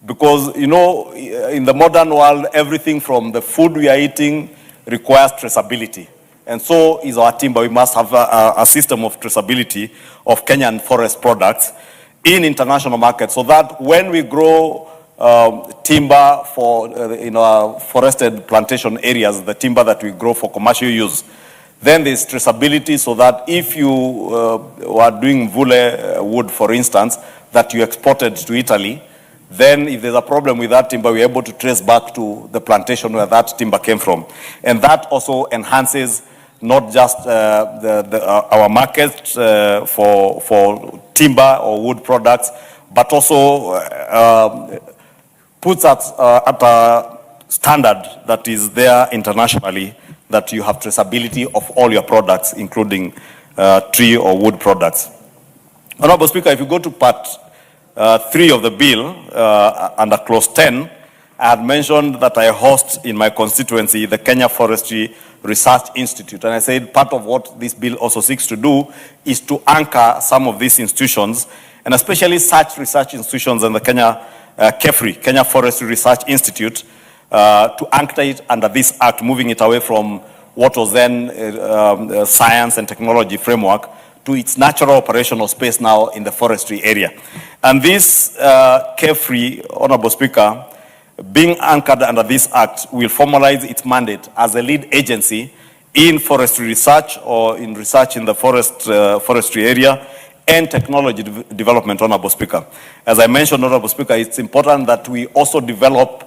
[SPEAKER 11] Because, you know, in the modern world, everything from the food we are eating requires traceability. And so is our timber. We must have a system of traceability of Kenyan forest products in international markets so that when we grow timber for in our forested plantation areas, the timber that we grow for commercial use, then there's traceability so that if you were doing mvule wood, for instance, that you exported to Italy, then if there's a problem with that timber, we're able to trace back to the plantation where that timber came from. And that also enhances not just our market for timber or wood products, but also puts us at a standard that is there internationally, that you have traceability of all your products, including tree or wood products. Honorable Speaker, if you go to part 3 of the bill, under clause 10, I had mentioned that I host in my constituency the Kenya Forestry Research Institute. And I said part of what this bill also seeks to do is to anchor some of these institutions, and especially such research institutions in the Kenya KEFRI, Kenya Forestry Research Institute, to anchor it under this act, moving it away from what was then science and technology framework to its natural operational space now in the forestry area. And this KEFRI, Honorable Speaker, being anchored under this act, will formalize its mandate as a lead agency in forestry research or in research in the forestry area and technology development, Honorable Speaker. As I mentioned, Honorable Speaker, it's important that we also develop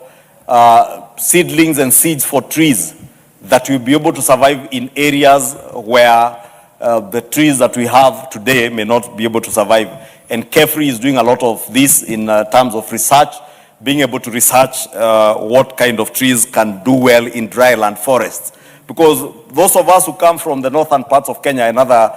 [SPEAKER 11] seedlings and seeds for trees that will be able to survive in areas where the trees that we have today may not be able to survive. And Carefree is doing a lot of this in terms of research, being able to research what kind of trees can do well in dryland forests. Because those of us who come from the northern parts of Kenya and other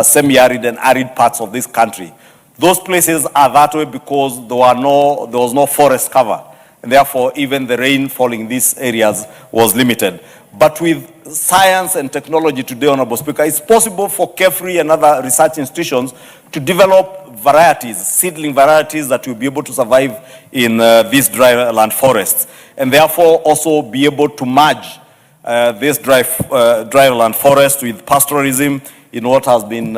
[SPEAKER 11] semi-arid and arid parts of this country, those places are that way because there was no forest cover. And therefore, even the rainfall in these areas was limited. But with science and technology today, Honorable Speaker, it's possible for Carefree and other research institutions to develop varieties, seedling varieties that will be able to survive in these dryland forests. And therefore, also be able to merge this dryland forest with pastoralism in what has been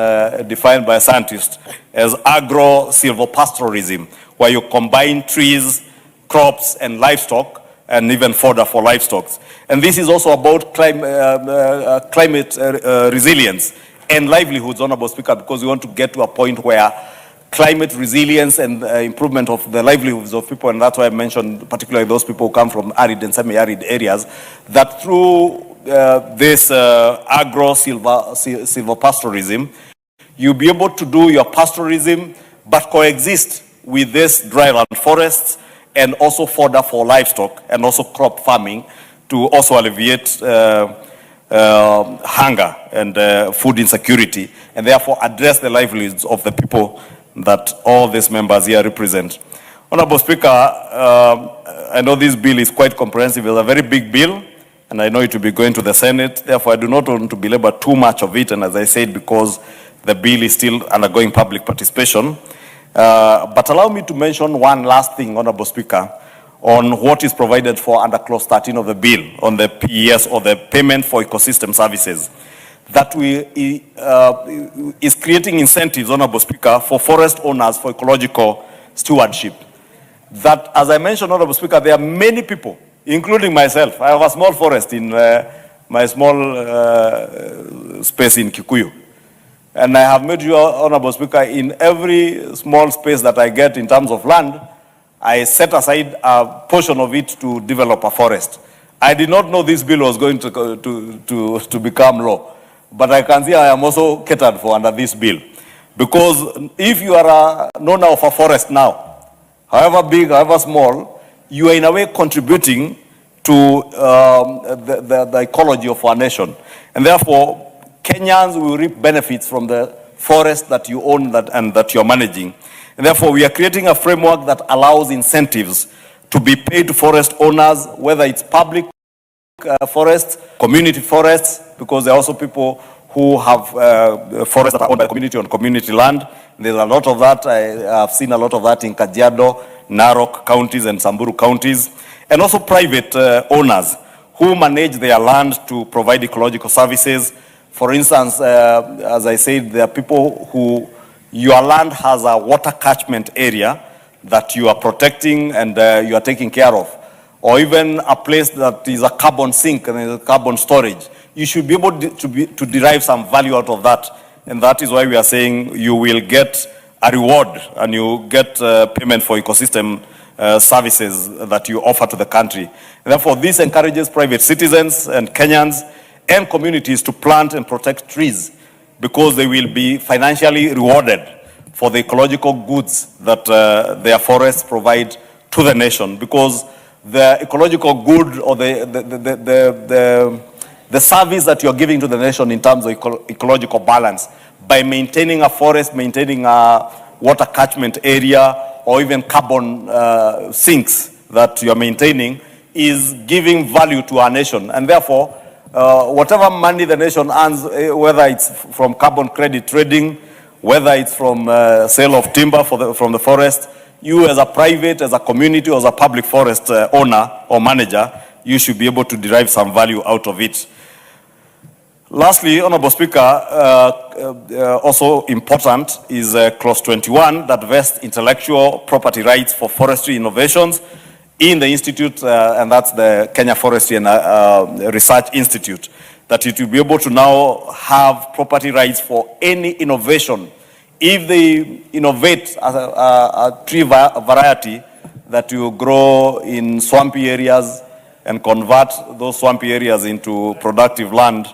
[SPEAKER 11] defined by scientists as agro-silvopastoralism, where you combine trees, crops, and livestock, and even fodder for livestock. And this is also about climate resilience and livelihoods, Honorable Speaker, because we want to get to a point where climate resilience and improvement of the livelihoods of people, and that's why I mentioned particularly those people who come from arid and semi-arid areas, that through this agro-silvopastoralism, you'll be able to do your pastoralism, but coexist with this dryland forests, and also fodder for livestock, and also crop farming to also alleviate hunger and food insecurity, and therefore address the livelihoods of the people that all these members here represent. Honorable Speaker, I know this bill is quite comprehensive. It's a very big bill, and I know it will be going to the Senate. Therefore, I do not want to belabor too much of it, and as I said, because the bill is still undergoing public participation. But allow me to mention one last thing, Honorable Speaker, on what is provided for under Clause 13 of the bill, on the PES, or the Payment for Ecosystem Services, that is creating incentives, Honorable Speaker, for forest owners for ecological stewardship. That, as I mentioned, Honorable Speaker, there are many people, including myself. I have a small forest in my small space in Kikuyu. And I have made you, Honorable Speaker, in every small space that I get in terms of land, I set aside a portion of it to develop a forest. I did not know this bill was going to become law, but I can see I am also catered for under this bill. Because if you are an owner of a forest now, however big, however small, you are in a way contributing to the ecology of our nation. And therefore, Kenyans will reap benefits from the forest that you own and that you're managing. And therefore, we are creating a framework that allows incentives to be paid to forest owners, whether it's public forests, community forests, because there are also people who have forests that are owned by community on community land. There's a lot of that. I have seen a lot of that in Kajiado, Narok counties, and Samburu counties. And also private owners who manage their land to provide ecological services. For instance, as I said, there are people who, your land has a water catchment area that you are protecting and you are taking care of. Or even a place that is a carbon sink and a carbon storage. You should be able to derive some value out of that. And that is why we are saying you will get a reward and you get payment for ecosystem services that you offer to the country. And therefore, this encourages private citizens and Kenyans and communities to plant and protect trees because they will be financially rewarded for the ecological goods that their forests provide to the nation. Because the ecological good or the service that you're giving to the nation in terms of ecological balance by maintaining a forest, maintaining a water catchment area, or even carbon sinks that you're maintaining is giving value to our nation. And therefore, whatever money the nation earns, whether it's from carbon credit trading, whether it's from sale of timber from the forest, you as a private, as a community, or as a public forest owner or manager, you should be able to derive some value out of it. Lastly, Honorable Speaker, also important is Clause 21 that vests intellectual property rights for forestry innovations in the institute, and that's the Kenya Forestry and Research Institute, that it will be able to now have property rights for any innovation. If they innovate a tree variety that will grow in swampy areas, and convert those swampy areas into productive land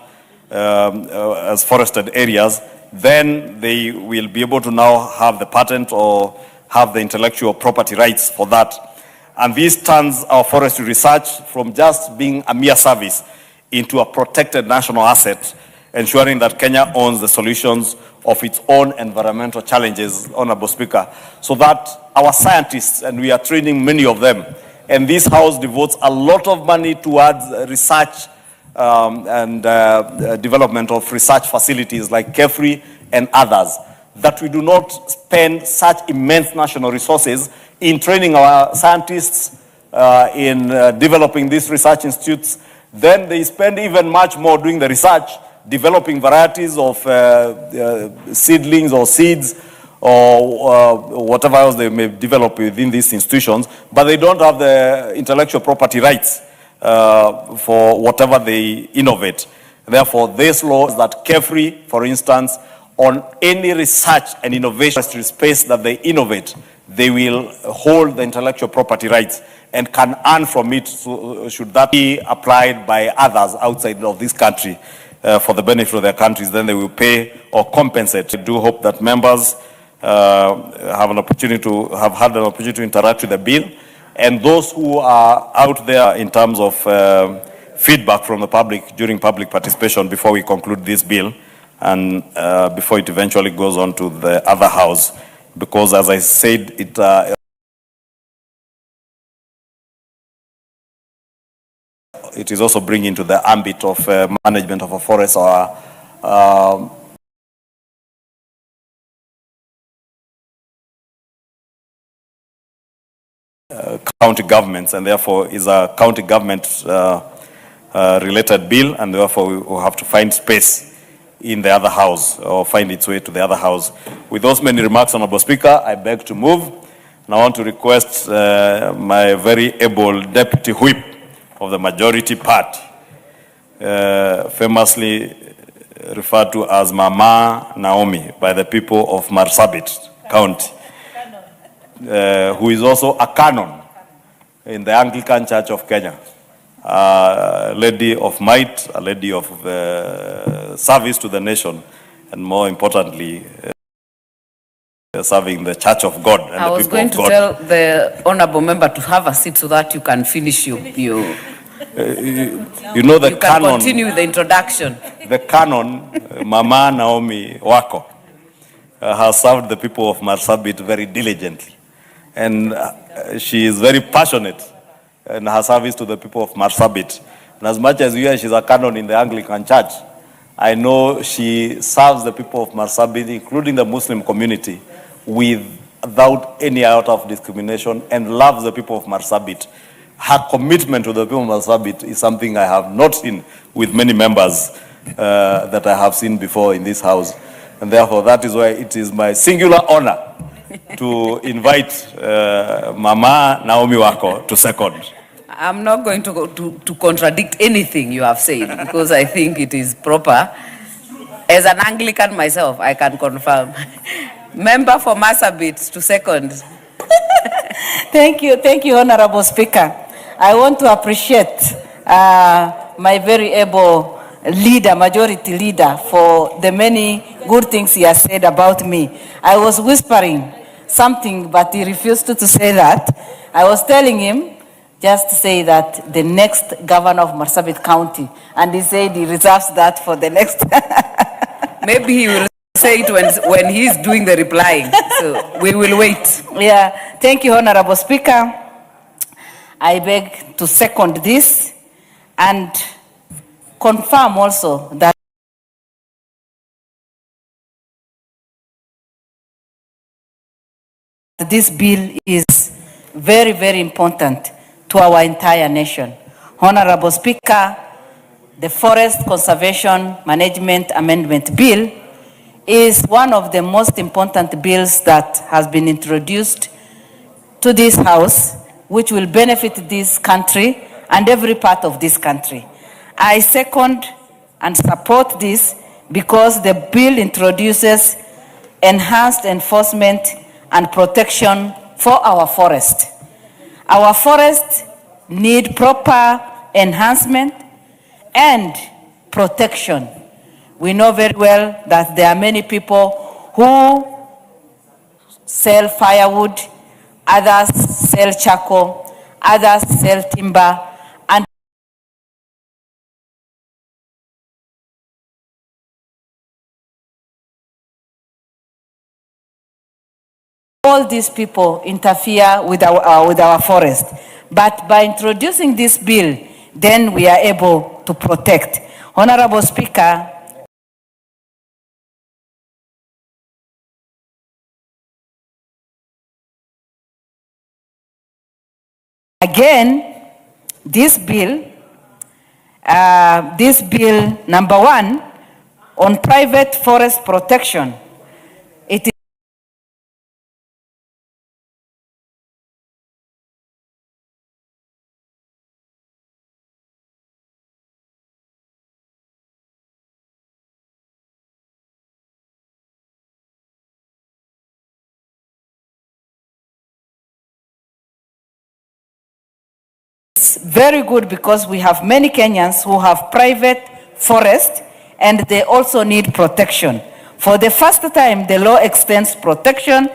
[SPEAKER 11] as forested areas, then they will be able to now have the patent or have the intellectual property rights for that. And this turns our forestry research from just being a mere service into a protected national asset, ensuring that Kenya owns the solutions of its own environmental challenges, Honorable Speaker, so that our scientists, and we are training many of them, and this House devotes a lot of money towards research and development of research facilities like KEFRI and others, that we do not spend such immense national resources in training our scientists, in developing these research institutes. Then they spend even much more doing the research, developing varieties of seedlings or seeds or whatever else they may develop within these institutions, but they don't have the intellectual property rights for whatever they innovate. Therefore, this law is that KEFRI, for instance, on any research and innovation space that they innovate, they will hold the intellectual property rights and can earn from it, so should that be applied by others outside of this country for the benefit of their countries, then they will pay or compensate. I do hope that members have had an opportunity to interact with the bill, and those who are out there in terms of feedback from the public during public participation before we conclude this bill and before it eventually goes on to the other house, because as I said, it is also bringing to the ambit of management of a forest or county governments, and therefore is a county government related bill, and therefore we will have to find space in the other house or find its way to the other house. With those many remarks, Honorable Speaker, I beg to move, and I want to request my very able Deputy Whip of the majority party, famously referred to as Mama Naomi by the people of Marsabit County, who is also a canon in the Anglican Church of Kenya, a lady of might, a lady of service to the nation, and more importantly, serving the Church of God and the people of God. I was going to
[SPEAKER 8] tell the honourable member to have a seat so that you can finish you
[SPEAKER 11] know the
[SPEAKER 8] you
[SPEAKER 11] canon.
[SPEAKER 8] Can continue the introduction.
[SPEAKER 11] The canon, Mama Naomi Wako, has served the people of Marsabit very diligently, and she is very passionate in her service to the people of Marsabit. And as much as she's a canon in the Anglican Church, I know she serves the people of Marsabit, including the Muslim community, without any iota of discrimination, and loves the people of Marsabit. Her commitment to the people of Marsabit is something I have not seen with many members that I have seen before in this house. And therefore, that is why it is my singular honor to invite Mama Naomi Wako to second.
[SPEAKER 8] I'm not going to contradict anything you have said, because I think it is proper. As an Anglican myself, I can confirm. Member for Marsabit to second.
[SPEAKER 14] Thank you, Honorable Speaker. I want to appreciate my very able leader, majority leader, for the many good things he has said about me. I was whispering something, but he refused to say that. I was telling him just to say that the next governor of Marsabit County, and he said he reserves that for the next.
[SPEAKER 8] Maybe he will say it when he's doing the replying. So we will wait.
[SPEAKER 14] Yeah, thank you, Honorable Speaker. I beg to second this and confirm also that this bill is very, very important to our entire nation. Honorable Speaker, the Forest Conservation Management Amendment Bill is one of the most important bills that has been introduced to this House, which will benefit this country and every part of this country. I second and support this because the bill introduces enhanced enforcement and protection for our forest. Our forests need proper enhancement, and protection. We know very well that there are many people who sell firewood, others sell charcoal, others sell timber, and all these people interfere with our forest. But by introducing this bill, then we are able to protect. Honorable Speaker, again, this bill number 1 on private forest protection, it is very good because we have many Kenyans who have private forest and they also need protection. For the first time, the law extends protection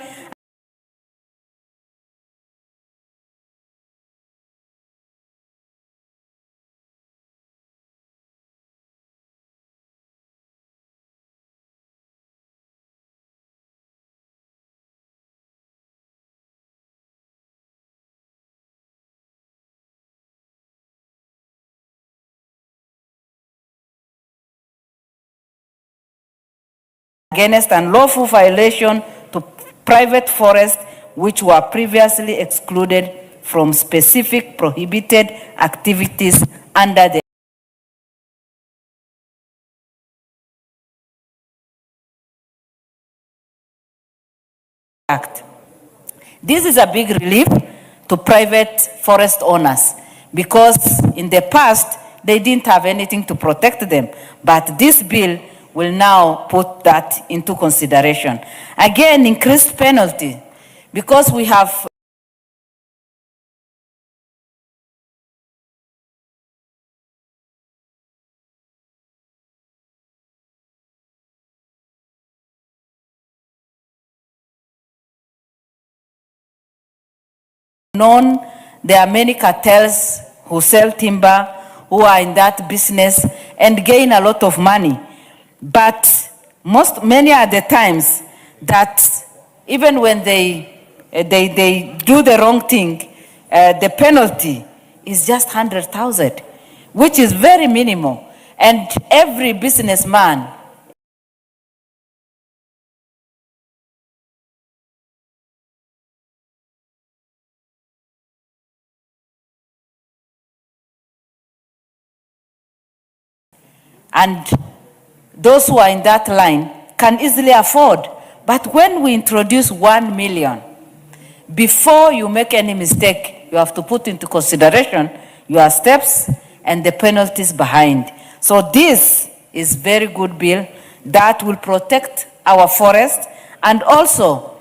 [SPEAKER 14] against unlawful violation to private forests which were previously excluded from specific prohibited activities under the Act. This is a big relief to private forest owners because in the past they didn't have anything to protect them, but this bill will now put that into consideration. Again, increased penalty, because we have known there are many cartels who sell timber, who are in that business and gain a lot of money. But many are the times that even when they do the wrong thing, the penalty is just 100,000, which is very minimal. And every businessman and those who are in that line can easily afford. But when we introduce 1 million, before you make any mistake, you have to put into consideration your steps and the penalties behind. So this is very good bill that will protect our forest and also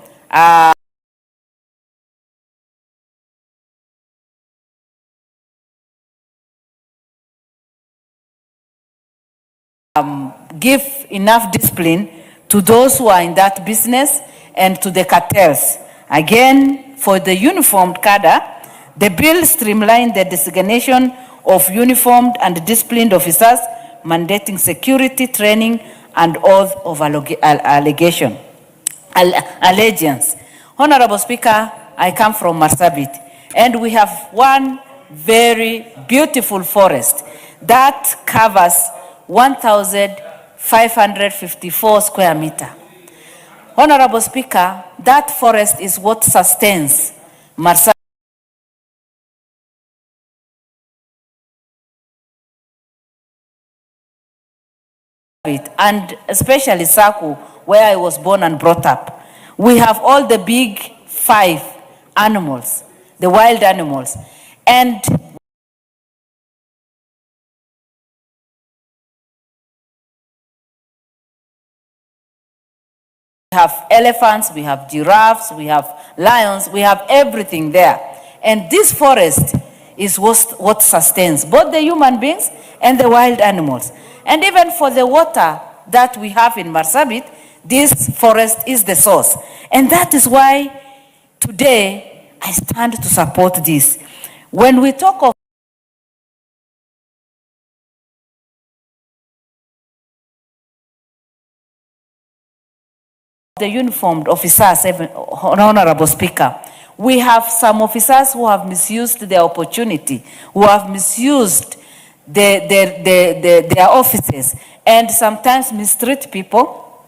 [SPEAKER 14] give enough discipline to those who are in that business and to the cartels. Again, for the uniformed cadre, the bill streamlined the designation of uniformed and disciplined officers, mandating security training and oath of allegiance. Honorable Speaker, I come from Marsabit, and we have one very beautiful forest that covers 1,554 square meters. Honorable Speaker, that forest is what sustains Marsabit and especially Saku, where I was born and brought up. We have all the big 5 animals, the wild animals, and we have elephants, we have giraffes, we have lions, we have everything there. And this forest is what sustains both the human beings and the wild animals. And even for the water that we have in Marsabit, this forest is the source. And that is why today I stand to support this. When we talk of the uniformed officers, Honorable Speaker, we have some officers who have misused their opportunity, who have misused their offices, and sometimes mistreat people,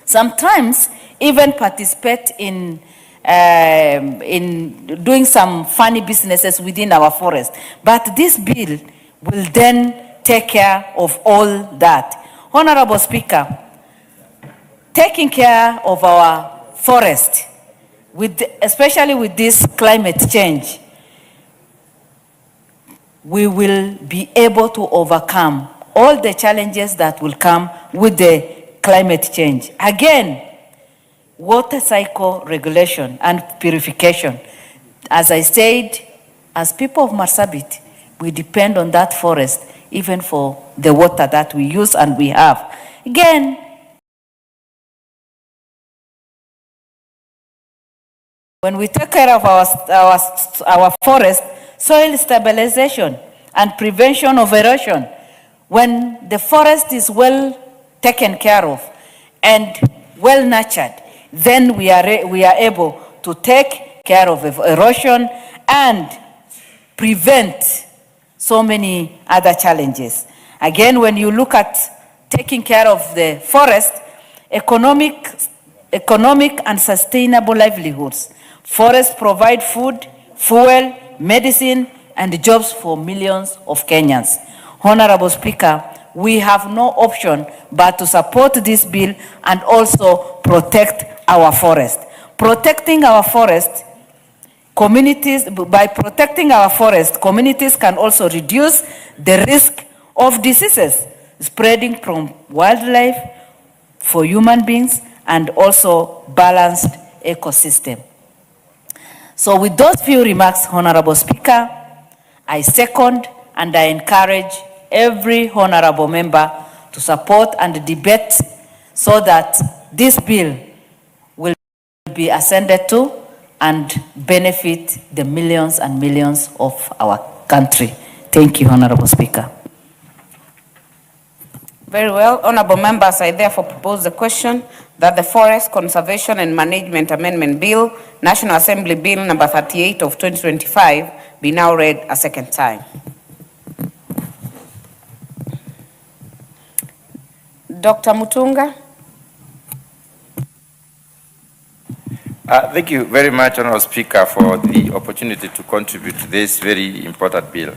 [SPEAKER 14] sometimes even participate in doing some funny businesses within our forest. But this bill will then take care of all that. Honorable Speaker, taking care of our forest, especially with this climate change, we will be able to overcome all the challenges that will come with the climate change. Again, water cycle regulation and purification. As I said, as people of Marsabit, we depend on that forest even for the water that we use and we have. Again, when we take care of our forest, soil stabilization and prevention of erosion, when the forest is well taken care of and well nurtured, then we are able to take care of erosion and prevent so many other challenges. Again, when you look at taking care of the forest, economic and sustainable livelihoods. Forests provide food, fuel, medicine, and jobs for millions of Kenyans. Honorable Speaker, we have no option but to support this bill and also protect our forest. Protecting our forest, by protecting our forest, communities can also reduce the risk of diseases spreading from wildlife for human beings and also balanced ecosystem. So with those few remarks, Honorable Speaker, I second and I encourage every honorable member to support and debate so that this bill will be ascended to and benefit the millions and millions of our country. Thank you, Honorable Speaker.
[SPEAKER 8] Very well. Honorable members, I therefore propose the question that the Forest Conservation and Management Amendment Bill, National Assembly Bill number 38 of 2025, be now read a second time. Dr. Mutunga.
[SPEAKER 15] Thank you very much, Honorable Speaker, for the opportunity to contribute to this very important bill.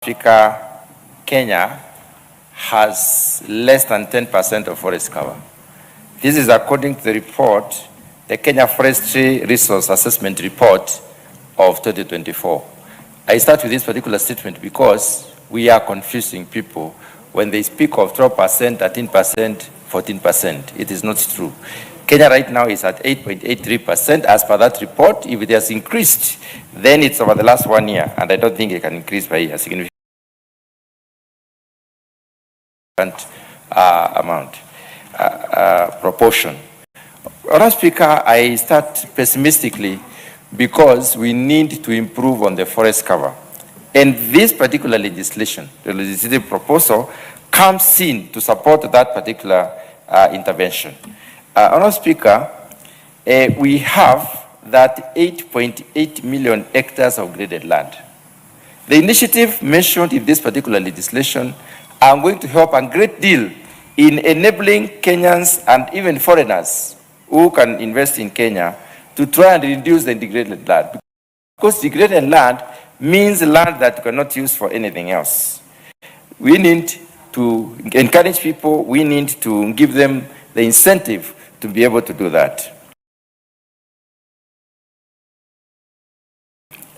[SPEAKER 15] Africa, Kenya has less than 10% of forest cover. This is according to the report, the Kenya Forestry Resource Assessment Report of 2024. I start with this particular statement because we are confusing people when they speak of 12%, 13%, 14%. It is not true. Kenya right now is at 8.83% as per that report. If it has increased, then it's over the last 1 year, and I don't think it can increase by a significant proportion. Honorable Speaker, I start pessimistically because we need to improve on the forest cover. And this particular legislation, the legislative proposal, comes in to support that particular intervention. Honorable Speaker, we have that 8.8 million hectares of graded land. The initiative mentioned in this particular legislation are going to help a great deal in enabling Kenyans and even foreigners who can invest in Kenya to try and reduce the degraded land. Because degraded land means land that you cannot use for anything else. we need to encourage people, we need to give them the incentive to be able to do that.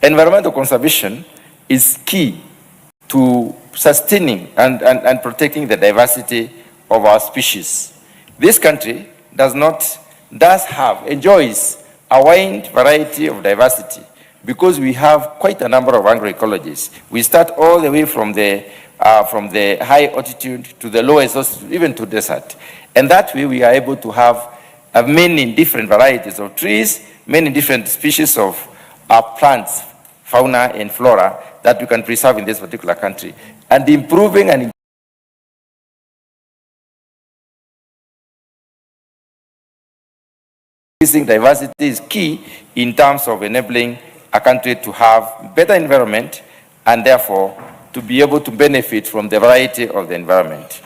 [SPEAKER 15] Environmental conservation is key to sustaining and protecting the diversity of our species. This country enjoys a wide variety of diversity because we have quite a number of agroecologies. We start all the way from the high altitude to the lowest, even to desert. And that way we are able to have many different varieties of trees, many different species of plants, fauna and flora that we can preserve in this particular country. And improving and increasing diversity is key in terms of enabling a country to have better environment and therefore to be able to benefit from the variety of the environment.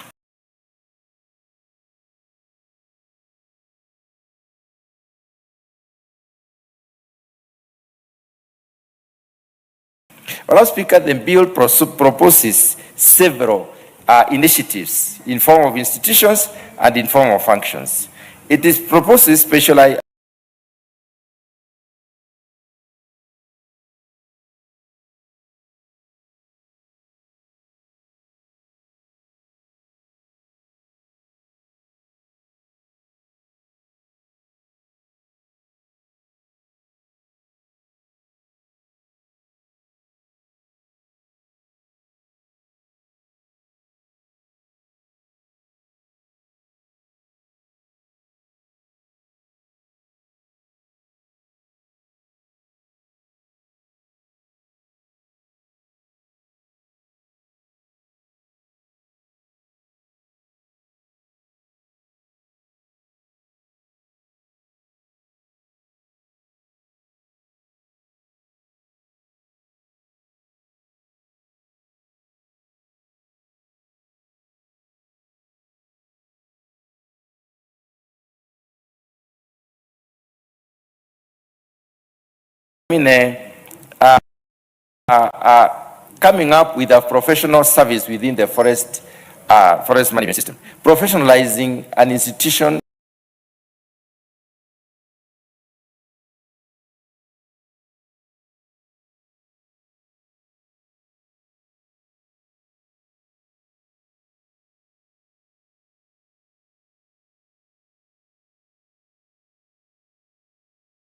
[SPEAKER 15] Madam Speaker, the bill proposes several initiatives in form of institutions and in form of functions. It proposes specialized coming up with a professional service within the forest management system, professionalizing an institution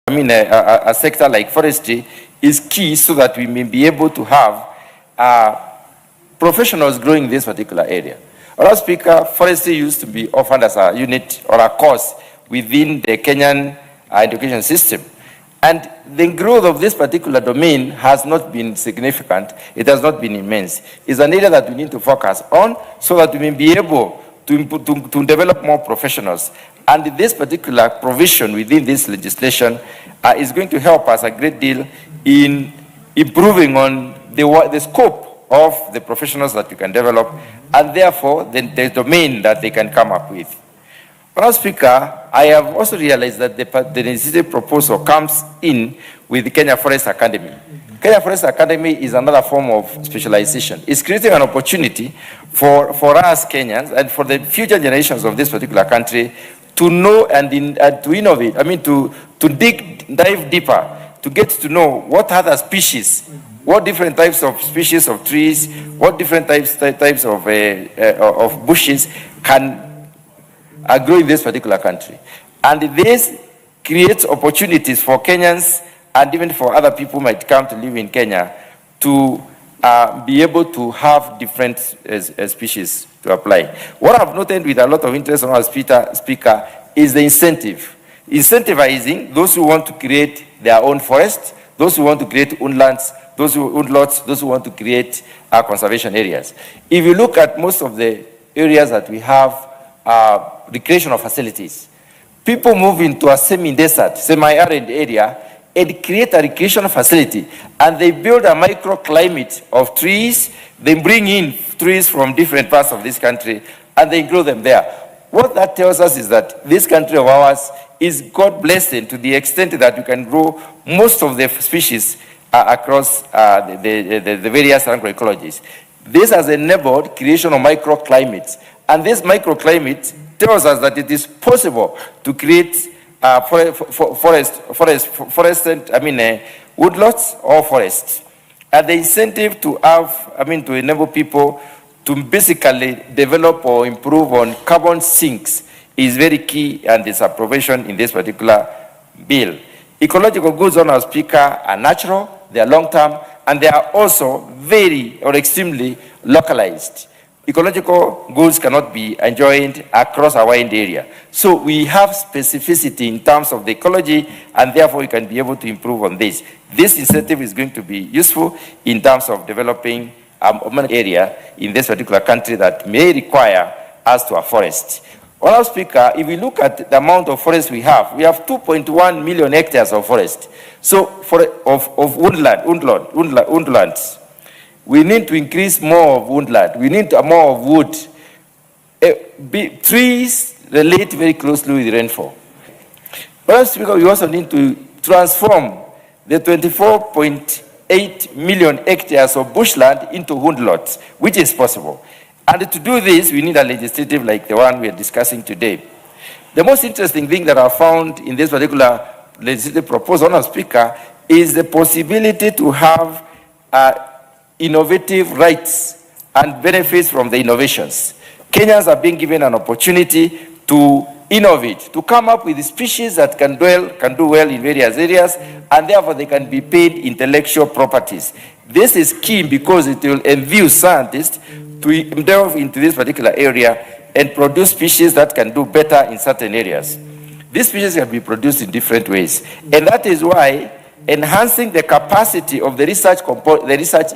[SPEAKER 15] a sector like forestry is key so that we may be able to have professionals growing in this particular area. Madam Speaker, forestry used to be offered as a unit or a course within the Kenyan education system. And the growth of this particular domain has not been significant. It has not been immense. It's an area that we need to focus on so that we may be able to develop more professionals. And this particular provision within this legislation is going to help us a great deal in improving on the scope of the professionals that we can develop and therefore the domain that they can come up with. Madam Speaker, I have also realized that the legislative proposal comes in with the Kenya Forest Academy. Kenya Forest Academy is another form of specialization. It's creating an opportunity for us Kenyans and for the future generations of this particular country to know and to innovate, to dive deeper, to get to know what other species, what different types of species of trees, what different types of bushes can grow in this particular country. And this creates opportunities for Kenyans and even for other people who might come to live in Kenya to be able to have different species to apply. What I've noted with a lot of interest on our speaker is the incentive. Incentivizing those who want to create their own forest, those who want to create woodlands, those who own lots, those who want to create conservation areas. If you look at most of the areas that we have recreational facilities, people move into a semi-desert, semi-arid area and create a recreational facility, and they build a microclimate of trees. They bring in trees from different parts of this country and they grow them there. What that tells us is that this country of ours is God blessed to the extent that you can grow most of the species across the various agroecologies. This has enabled creation of microclimates. And this microclimate tells us that it is possible to create woodlots or forests. And the incentive to to enable people to basically develop or improve on carbon sinks is very key, and its appropriation in this particular bill. Ecological goods, Honourable Speaker, are natural, they are long-term, and they are also very or extremely localized. Ecological goods cannot be enjoyed across a wide area. So we have specificity in terms of the ecology, and therefore we can be able to improve on this. This incentive is going to be useful in terms of developing an area in this particular country that may require us to a forest. Honourable Speaker, if we look at the amount of forest we have 2.1 million hectares of forest. So of woodlands. We need to increase more of woodland. We need more of wood. Trees relate very closely with rainfall. Honourable Speaker, we also need to transform the 24.8 million hectares of bushland into woodlots, which is possible. And to do this, we need a legislative like the one we are discussing today. The most interesting thing that I found in this particular legislative proposal, Honourable Speaker, is the possibility to have innovative rights and benefits from the innovations. Kenyans are being given an opportunity to innovate, to come up with species that can do well in various areas, and therefore they can be paid intellectual properties. This is key because it will enable scientists to delve into this particular area and produce species that can do better in certain areas. These species can be produced in different ways, and that is why enhancing the capacity of the research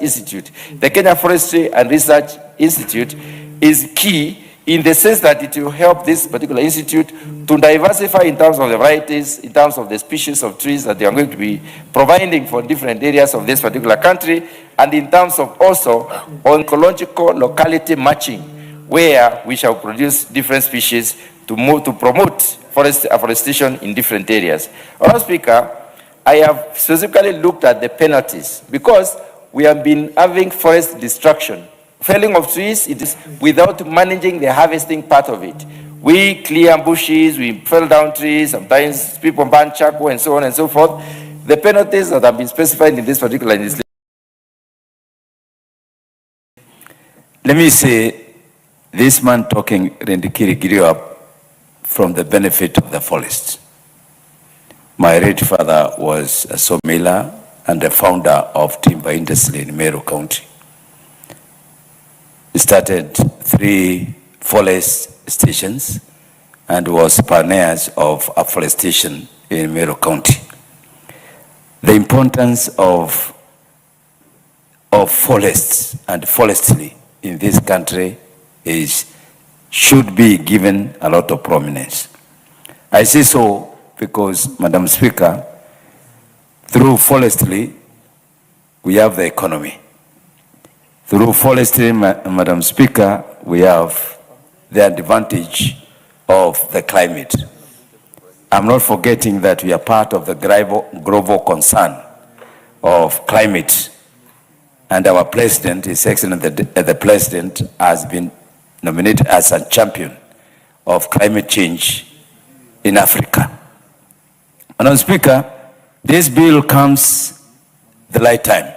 [SPEAKER 15] institute, the Kenya Forestry and Research Institute, is key in the sense that it will help this particular institute to diversify in terms of the varieties, in terms of the species of trees that they are going to be providing for different areas of this particular country, and in terms of also ecological locality matching, where we shall produce different species to promote afforestation in different areas. Honourable Speaker, I have specifically looked at the penalties because we have been having forest destruction. Felling of trees, it is without managing the harvesting part of it. We clear bushes, we fell down trees, sometimes people burn charcoal and so on and so forth. The penalties that have been specified in this particular legislation.
[SPEAKER 6] Let me say, this man talking, Rendikiri, grew up from the benefit of the forest. My late father was a sawmiller and the founder of timber industry in Meru County. He started 3 forest stations and was pioneers of afforestation in Meru County. The importance of forests and forestry in this country should be given a lot of prominence. I say so because, Madam Speaker, through forestry, we have the economy. Through forestry, Madam Speaker, we have the advantage of the climate. I'm not forgetting that we are part of the global concern of climate. And our president, His Excellency the President, has been nominated as a champion of climate change in Africa. Madam Speaker, this bill comes the right time.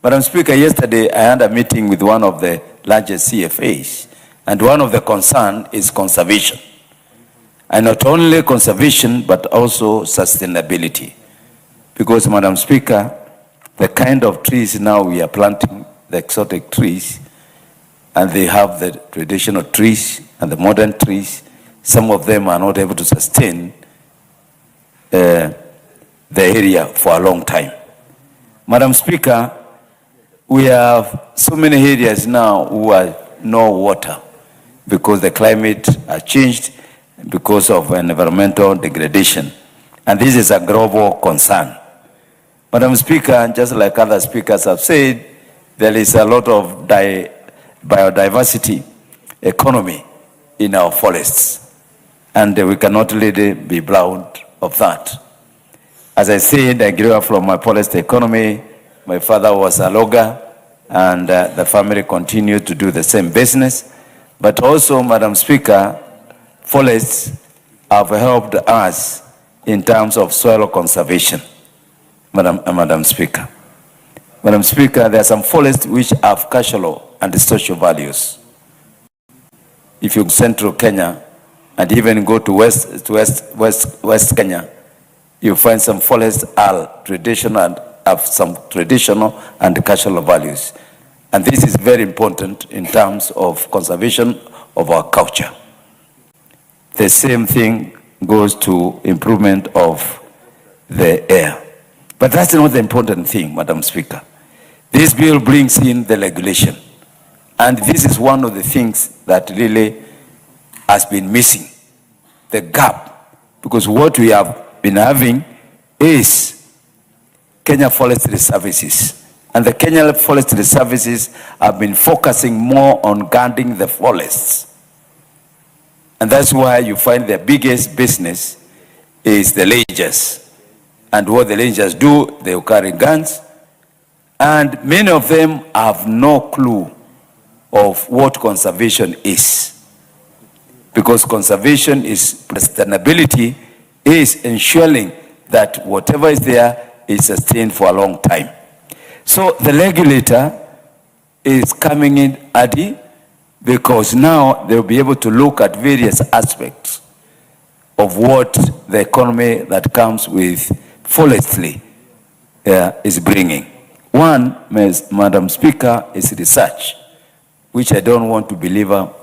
[SPEAKER 6] Madam Speaker, yesterday I had a meeting with one of the largest CFAs, and one of the concerns is conservation. And not only conservation, but also sustainability. Because, Madam Speaker, the kind of trees now we are planting, the exotic trees, and they have the traditional trees and the modern trees, some of them are not able to sustain the area for a long time. Madam Speaker, we have so many areas now who have no water because the climate has changed because of environmental degradation. And this is a global concern. Madam Speaker, just like other speakers have said, there is a lot of biodiversity economy in our forests. And we cannot really be proud of that. As I said, I grew up from my forest economy. My father was a logger, and the family continue to do the same business. But also, Madam Speaker, forests have helped us in terms of soil conservation, Madam Speaker. Madam Speaker, there are some forests which have cultural and social values. If you go to central Kenya and even go to west Kenya, you find some forests are traditional and have some traditional and cultural values. And this is very important in terms of conservation of our culture. The same thing goes to improvement of the air. But that's not the important thing, Madam Speaker. This bill brings in the regulation. And this is one of the things that really has been missing, the gap. Because what we have been having is Kenya Forestry Services. And the Kenya Forestry Services have been focusing more on guarding the forests. And that's why you find their biggest business is the rangers. And what the rangers do, they carry guns. And many of them have no clue of what conservation is. Because conservation is sustainability, is ensuring that whatever is there is sustained for a long time. So the regulator is coming in early because now they'll be able to look at various aspects of what the economy that comes with forestry is bringing. One, Madam Speaker, is research, which I don't want to belabor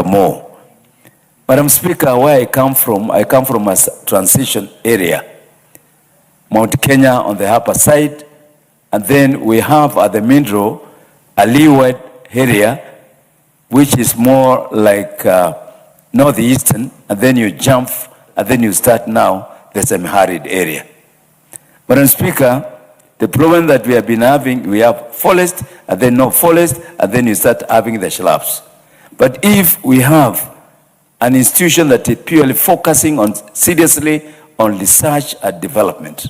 [SPEAKER 6] more. Madam Speaker, where I come from a transition area. Mount Kenya on the upper side, and then we have at the middle a leeward area, which is more like northeastern, and then you jump, and then you start now the semi-arid area. Madam Speaker, the problem that we have been having, we have forest, and then no forest, and then you start having the shrubs. But if we have an institution that is purely focusing on seriously on research and development,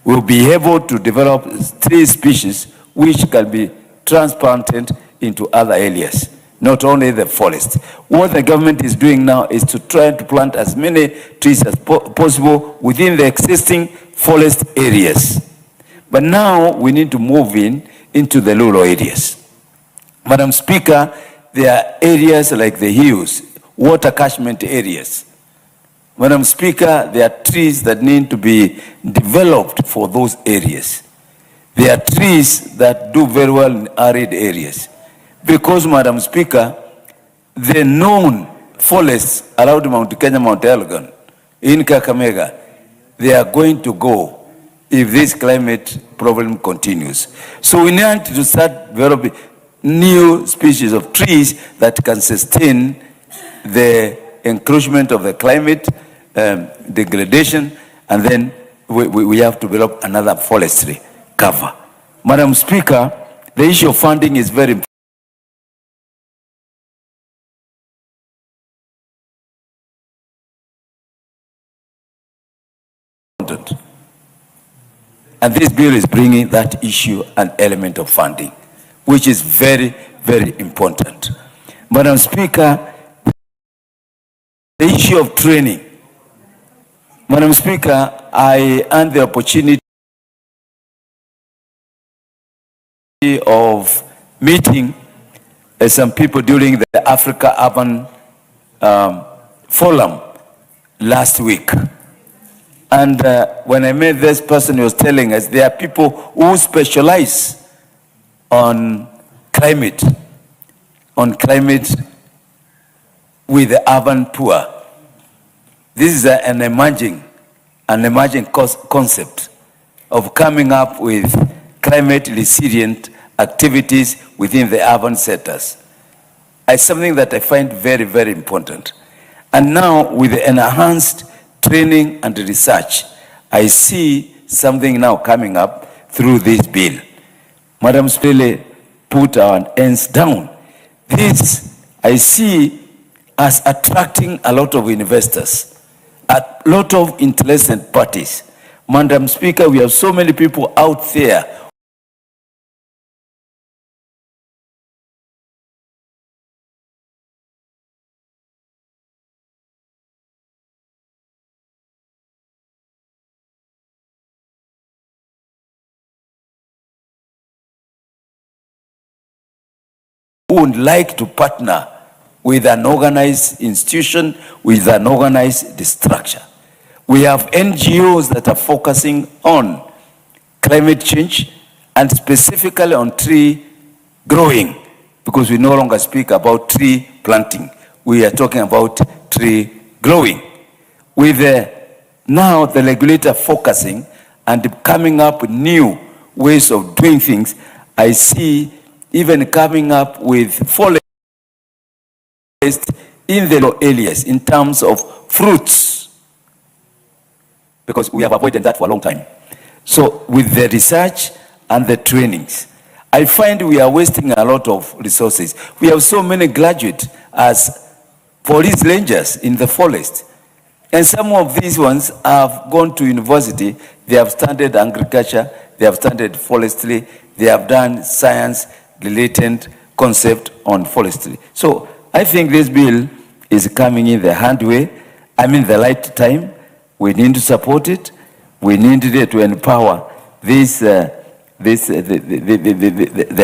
[SPEAKER 6] we'll be able to develop 3 species which can be transplanted into other areas, not only the forest. What the government is doing now is to try to plant as many trees as possible within the existing forest areas. But now we need to move into the rural areas. Madam Speaker, there are areas like the hills, water catchment areas. Madam Speaker, there are trees that need to be developed for those areas. There are trees that do very well in arid areas. Because, Madam Speaker, the known forests around Mount Kenya, Mount Elgon, in Kakamega, they are going to go if this climate problem continues. So we need to start developing new species of trees that can sustain the encroachment of the climate, degradation, and then we have to develop another forestry cover. Madam Speaker, the issue of funding is very important. And this bill is bringing that issue and element of funding, which is very, very important. Madam Speaker, the issue of training. Madam Speaker, I had the opportunity of meeting some people during the Africa Urban Forum last week. And when I met this person, he was telling us there are people who specialize on climate with the urban poor. This is an emerging concept of coming up with climate resilient activities within the urban sectors. It's something that I find very, very important. And now with the enhanced training and research, I see something now coming up through this bill. Madam Speaker, put our ends down. This I see as attracting a lot of investors, a lot of interested parties. Madam Speaker, we have so many people out there
[SPEAKER 16] who would like to partner with an organized institution, with an organized structure. We have NGOs that are focusing on climate change and specifically on tree growing, because we no longer speak about tree planting. We are talking about tree growing. With now the regulator focusing and coming up with new ways of doing things, I see even coming up with forest in the areas in terms of fruits, because we have avoided that for a long time. So with the research and the trainings, I find we are wasting a lot of resources. We have so many graduates as police rangers in the forest. And some of these ones have gone to university, they have studied agriculture, they have studied forestry, they have done science-related concept on forestry. So I think this bill is coming in the hand way, the right time. We need to support it. We need to empower this, the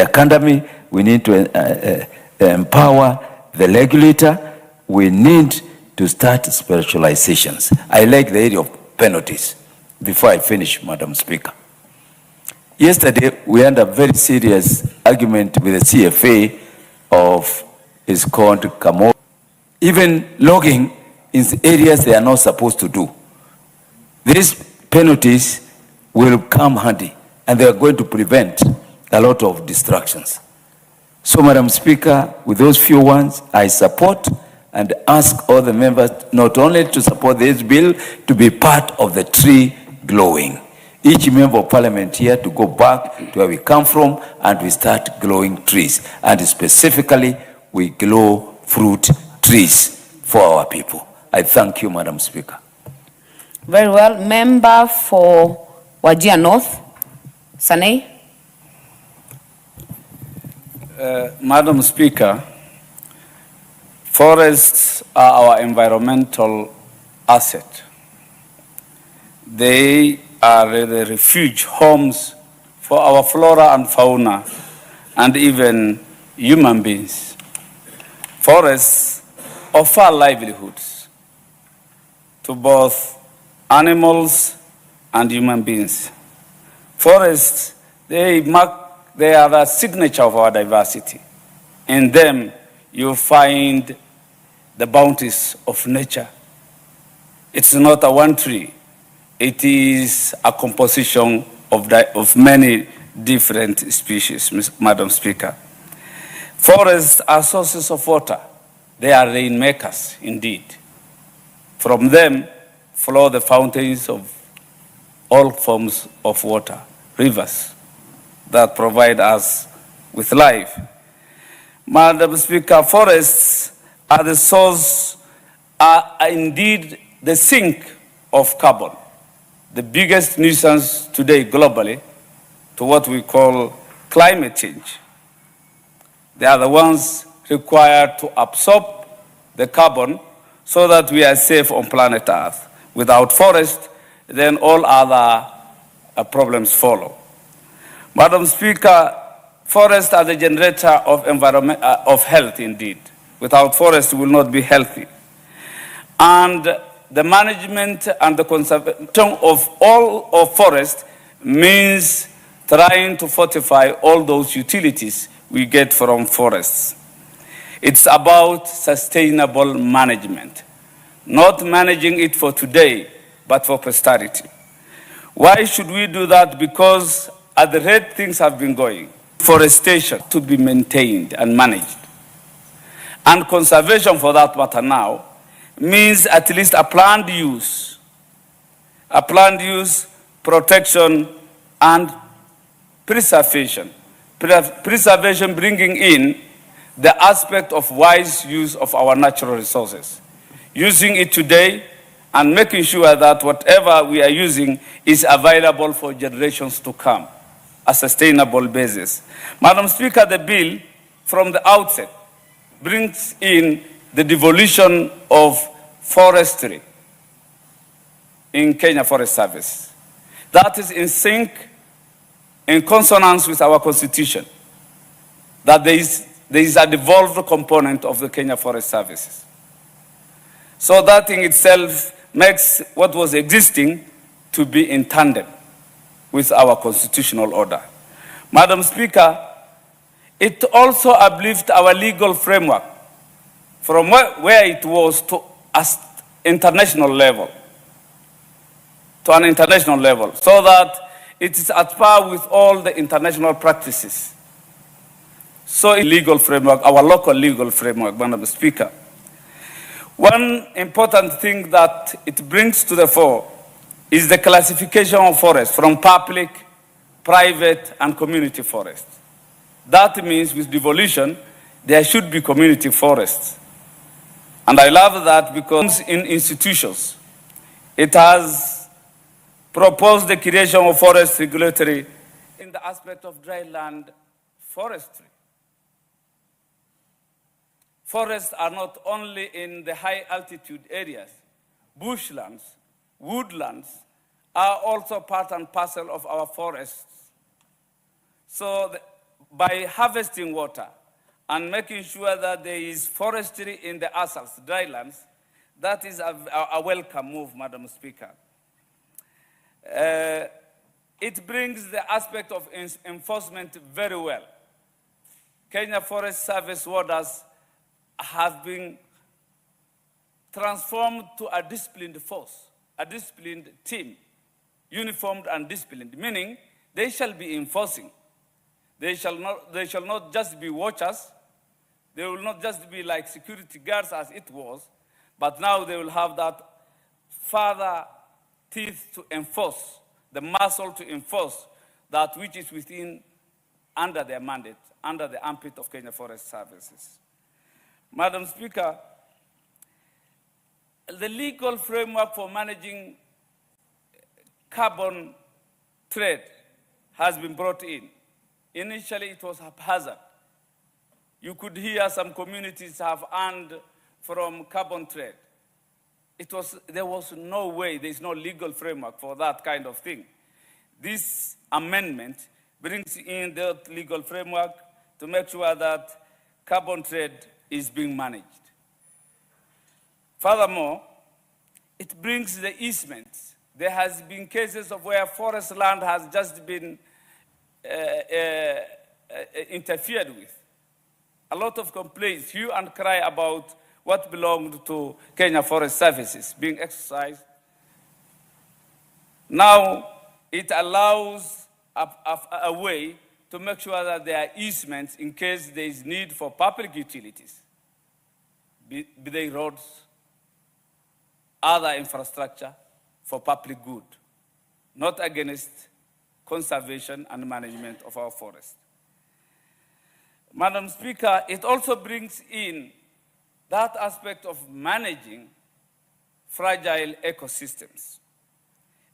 [SPEAKER 16] academy. We need to empower the regulator. We need to start specializations. I like the area of penalties. Before I finish, Madam Speaker. Yesterday, we had a very serious argument with the CFA of, is called Kamo. Even logging in areas they are not supposed to do. These penalties will come handy, and they are going to prevent a lot of distractions. So, Madam Speaker, with those few ones, I support and ask all the members not only to support this bill, to be part of the tree growing. Each member of parliament here to go back to where we come from and we start growing trees. And specifically, we grow fruit trees for our people. I thank you, Madam Speaker.
[SPEAKER 8] Very well. Member for Wajir North, Sanei.
[SPEAKER 2] Madam Speaker, forests are our environmental asset. They are the refuge homes for our flora and fauna and even human beings. Forests offer livelihoods to both animals and human beings. Forests, they are the signature of our diversity. In them, you find the bounties of nature. It's not a one tree. It is a composition of many different species, Madam Speaker. Forests are sources of water. They are rainmakers, indeed. From them flow the fountains of all forms of water, rivers that provide us with life. Madam Speaker, forests are the source, are indeed the sink of carbon, the biggest nuisance today globally to what we call climate change. They are the ones required to absorb the carbon so that we are safe on planet Earth. Without forest, then all other problems follow. Madam Speaker, forests are the generator of environment, of health indeed. Without forest, we will not be healthy. And the management and the conservation of all of forest means trying to fortify all those utilities we get from forests. It's about sustainable management, not managing it for today, but for posterity. Why should we do that? Because at the rate things have been going, forestation to be maintained and managed. And conservation, for that matter now, means at least a planned use, protection, and preservation. Preservation bringing in the aspect of wise use of our natural resources, using it today and making sure that whatever we are using is available for generations to come, a sustainable basis. Madam Speaker, the bill from the outset brings in the devolution of forestry in Kenya Forest Service. That is in sync, in consonance with our constitution, that there is there is a devolved component of the Kenya Forest Services. So that in itself makes what was existing to be in tandem with our constitutional order. Madam Speaker, it also uplifts our legal framework from where it was to an international level, so that it is at par with all the international practices. So legal framework, our local legal framework, Madam Speaker. One important thing that it brings to the fore is the classification of forests from public, private, and community forests. That means with devolution, there should be community forests. And I love that because in institutions, it has proposed the creation of forest regulatory in the aspect of dry land forestry. Forests are not only in the high altitude areas. Bushlands, woodlands are also part and parcel of our forests. So by harvesting water and making sure that there is forestry in the ASALs, drylands, that is a welcome move, Madam Speaker. It brings the aspect of enforcement very well. Kenya Forest Service warders have been transformed to a disciplined force, a disciplined team, uniformed and disciplined, meaning they shall be enforcing. They shall not just be watchers. They will not just be like security guards as it was, but now they will have that further teeth to enforce, the muscle to enforce that which is within, under their mandate, under the armpit of Kenya Forest Services. Madam Speaker, the legal framework for managing carbon trade has been brought in. Initially, it was haphazard. You could hear some communities have earned from carbon trade. There was no way, there is no legal framework for that kind of thing. This amendment brings in the legal framework to make sure that carbon trade is being managed. Furthermore, it brings the easements. There has been cases of where forest land has just been interfered with. A lot of complaints, hue and cry about what belonged to Kenya Forest Services being exercised. Now, it allows a way to make sure that there are easements in case there is need for public utilities, be they roads, other infrastructure for public good, not against conservation and management of our forests. Madam Speaker, it also brings in that aspect of managing fragile ecosystems.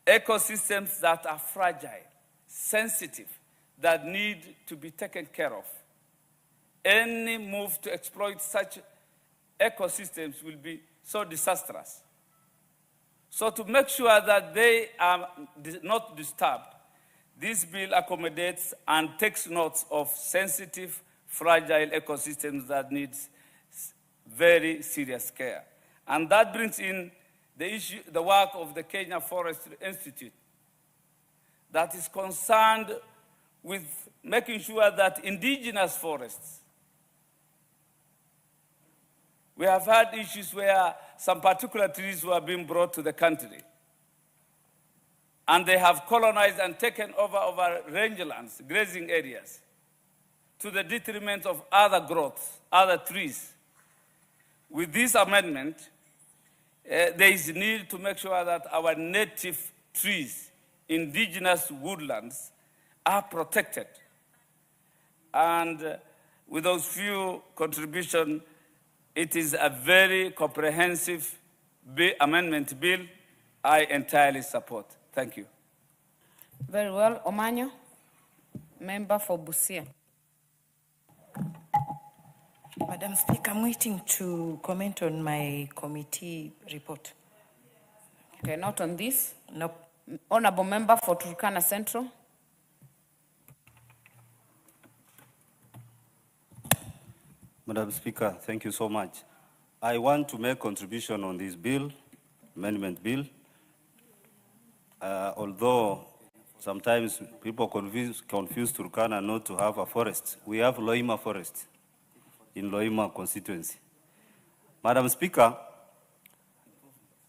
[SPEAKER 2] Ecosystems that are fragile, sensitive, that need to be taken care of. Any move to exploit such ecosystems will be so disastrous. So to make sure that they are not disturbed, this bill accommodates and takes note of sensitive, fragile ecosystems that need very serious care. And that brings in the work of the Kenya Forestry Institute that is concerned with making sure that indigenous forests, we have had issues where some particular trees were being brought to the country and they have colonized and taken over rangelands, grazing areas, to the detriment of other growths, other trees. With this amendment, there is a need to make sure that our native trees, indigenous woodlands, are protected. And with those few contributions, it is a very comprehensive amendment bill I entirely support. Thank you.
[SPEAKER 8] Very well. Omanyo, member for Busia.
[SPEAKER 17] Madam Speaker, I'm waiting to comment on my committee report.
[SPEAKER 8] Okay, not on this?
[SPEAKER 17] Nope.
[SPEAKER 8] Honorable member for Turkana Central.
[SPEAKER 18] Madam Speaker, thank you so much. I want to make contribution on this bill, amendment bill. Although sometimes people confuse Turkana not to have a forest. We have Loima Forest in Loima constituency. Madam Speaker,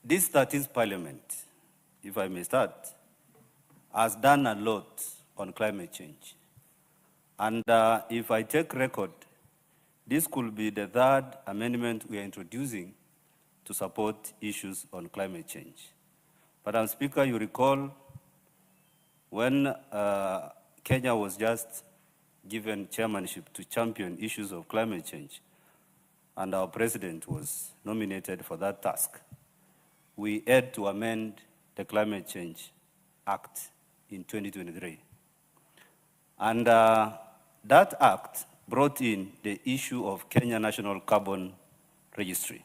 [SPEAKER 18] this 13th Parliament, if I may start, has done a lot on climate change. And if I take record, this could be the third amendment we are introducing to support issues on climate change. Madam Speaker, you recall when Kenya was just given chairmanship to champion issues of climate change, and our president was nominated for that task, we had to amend the Climate Change Act in 2023. And that act brought in the issue of Kenya National Carbon Registry.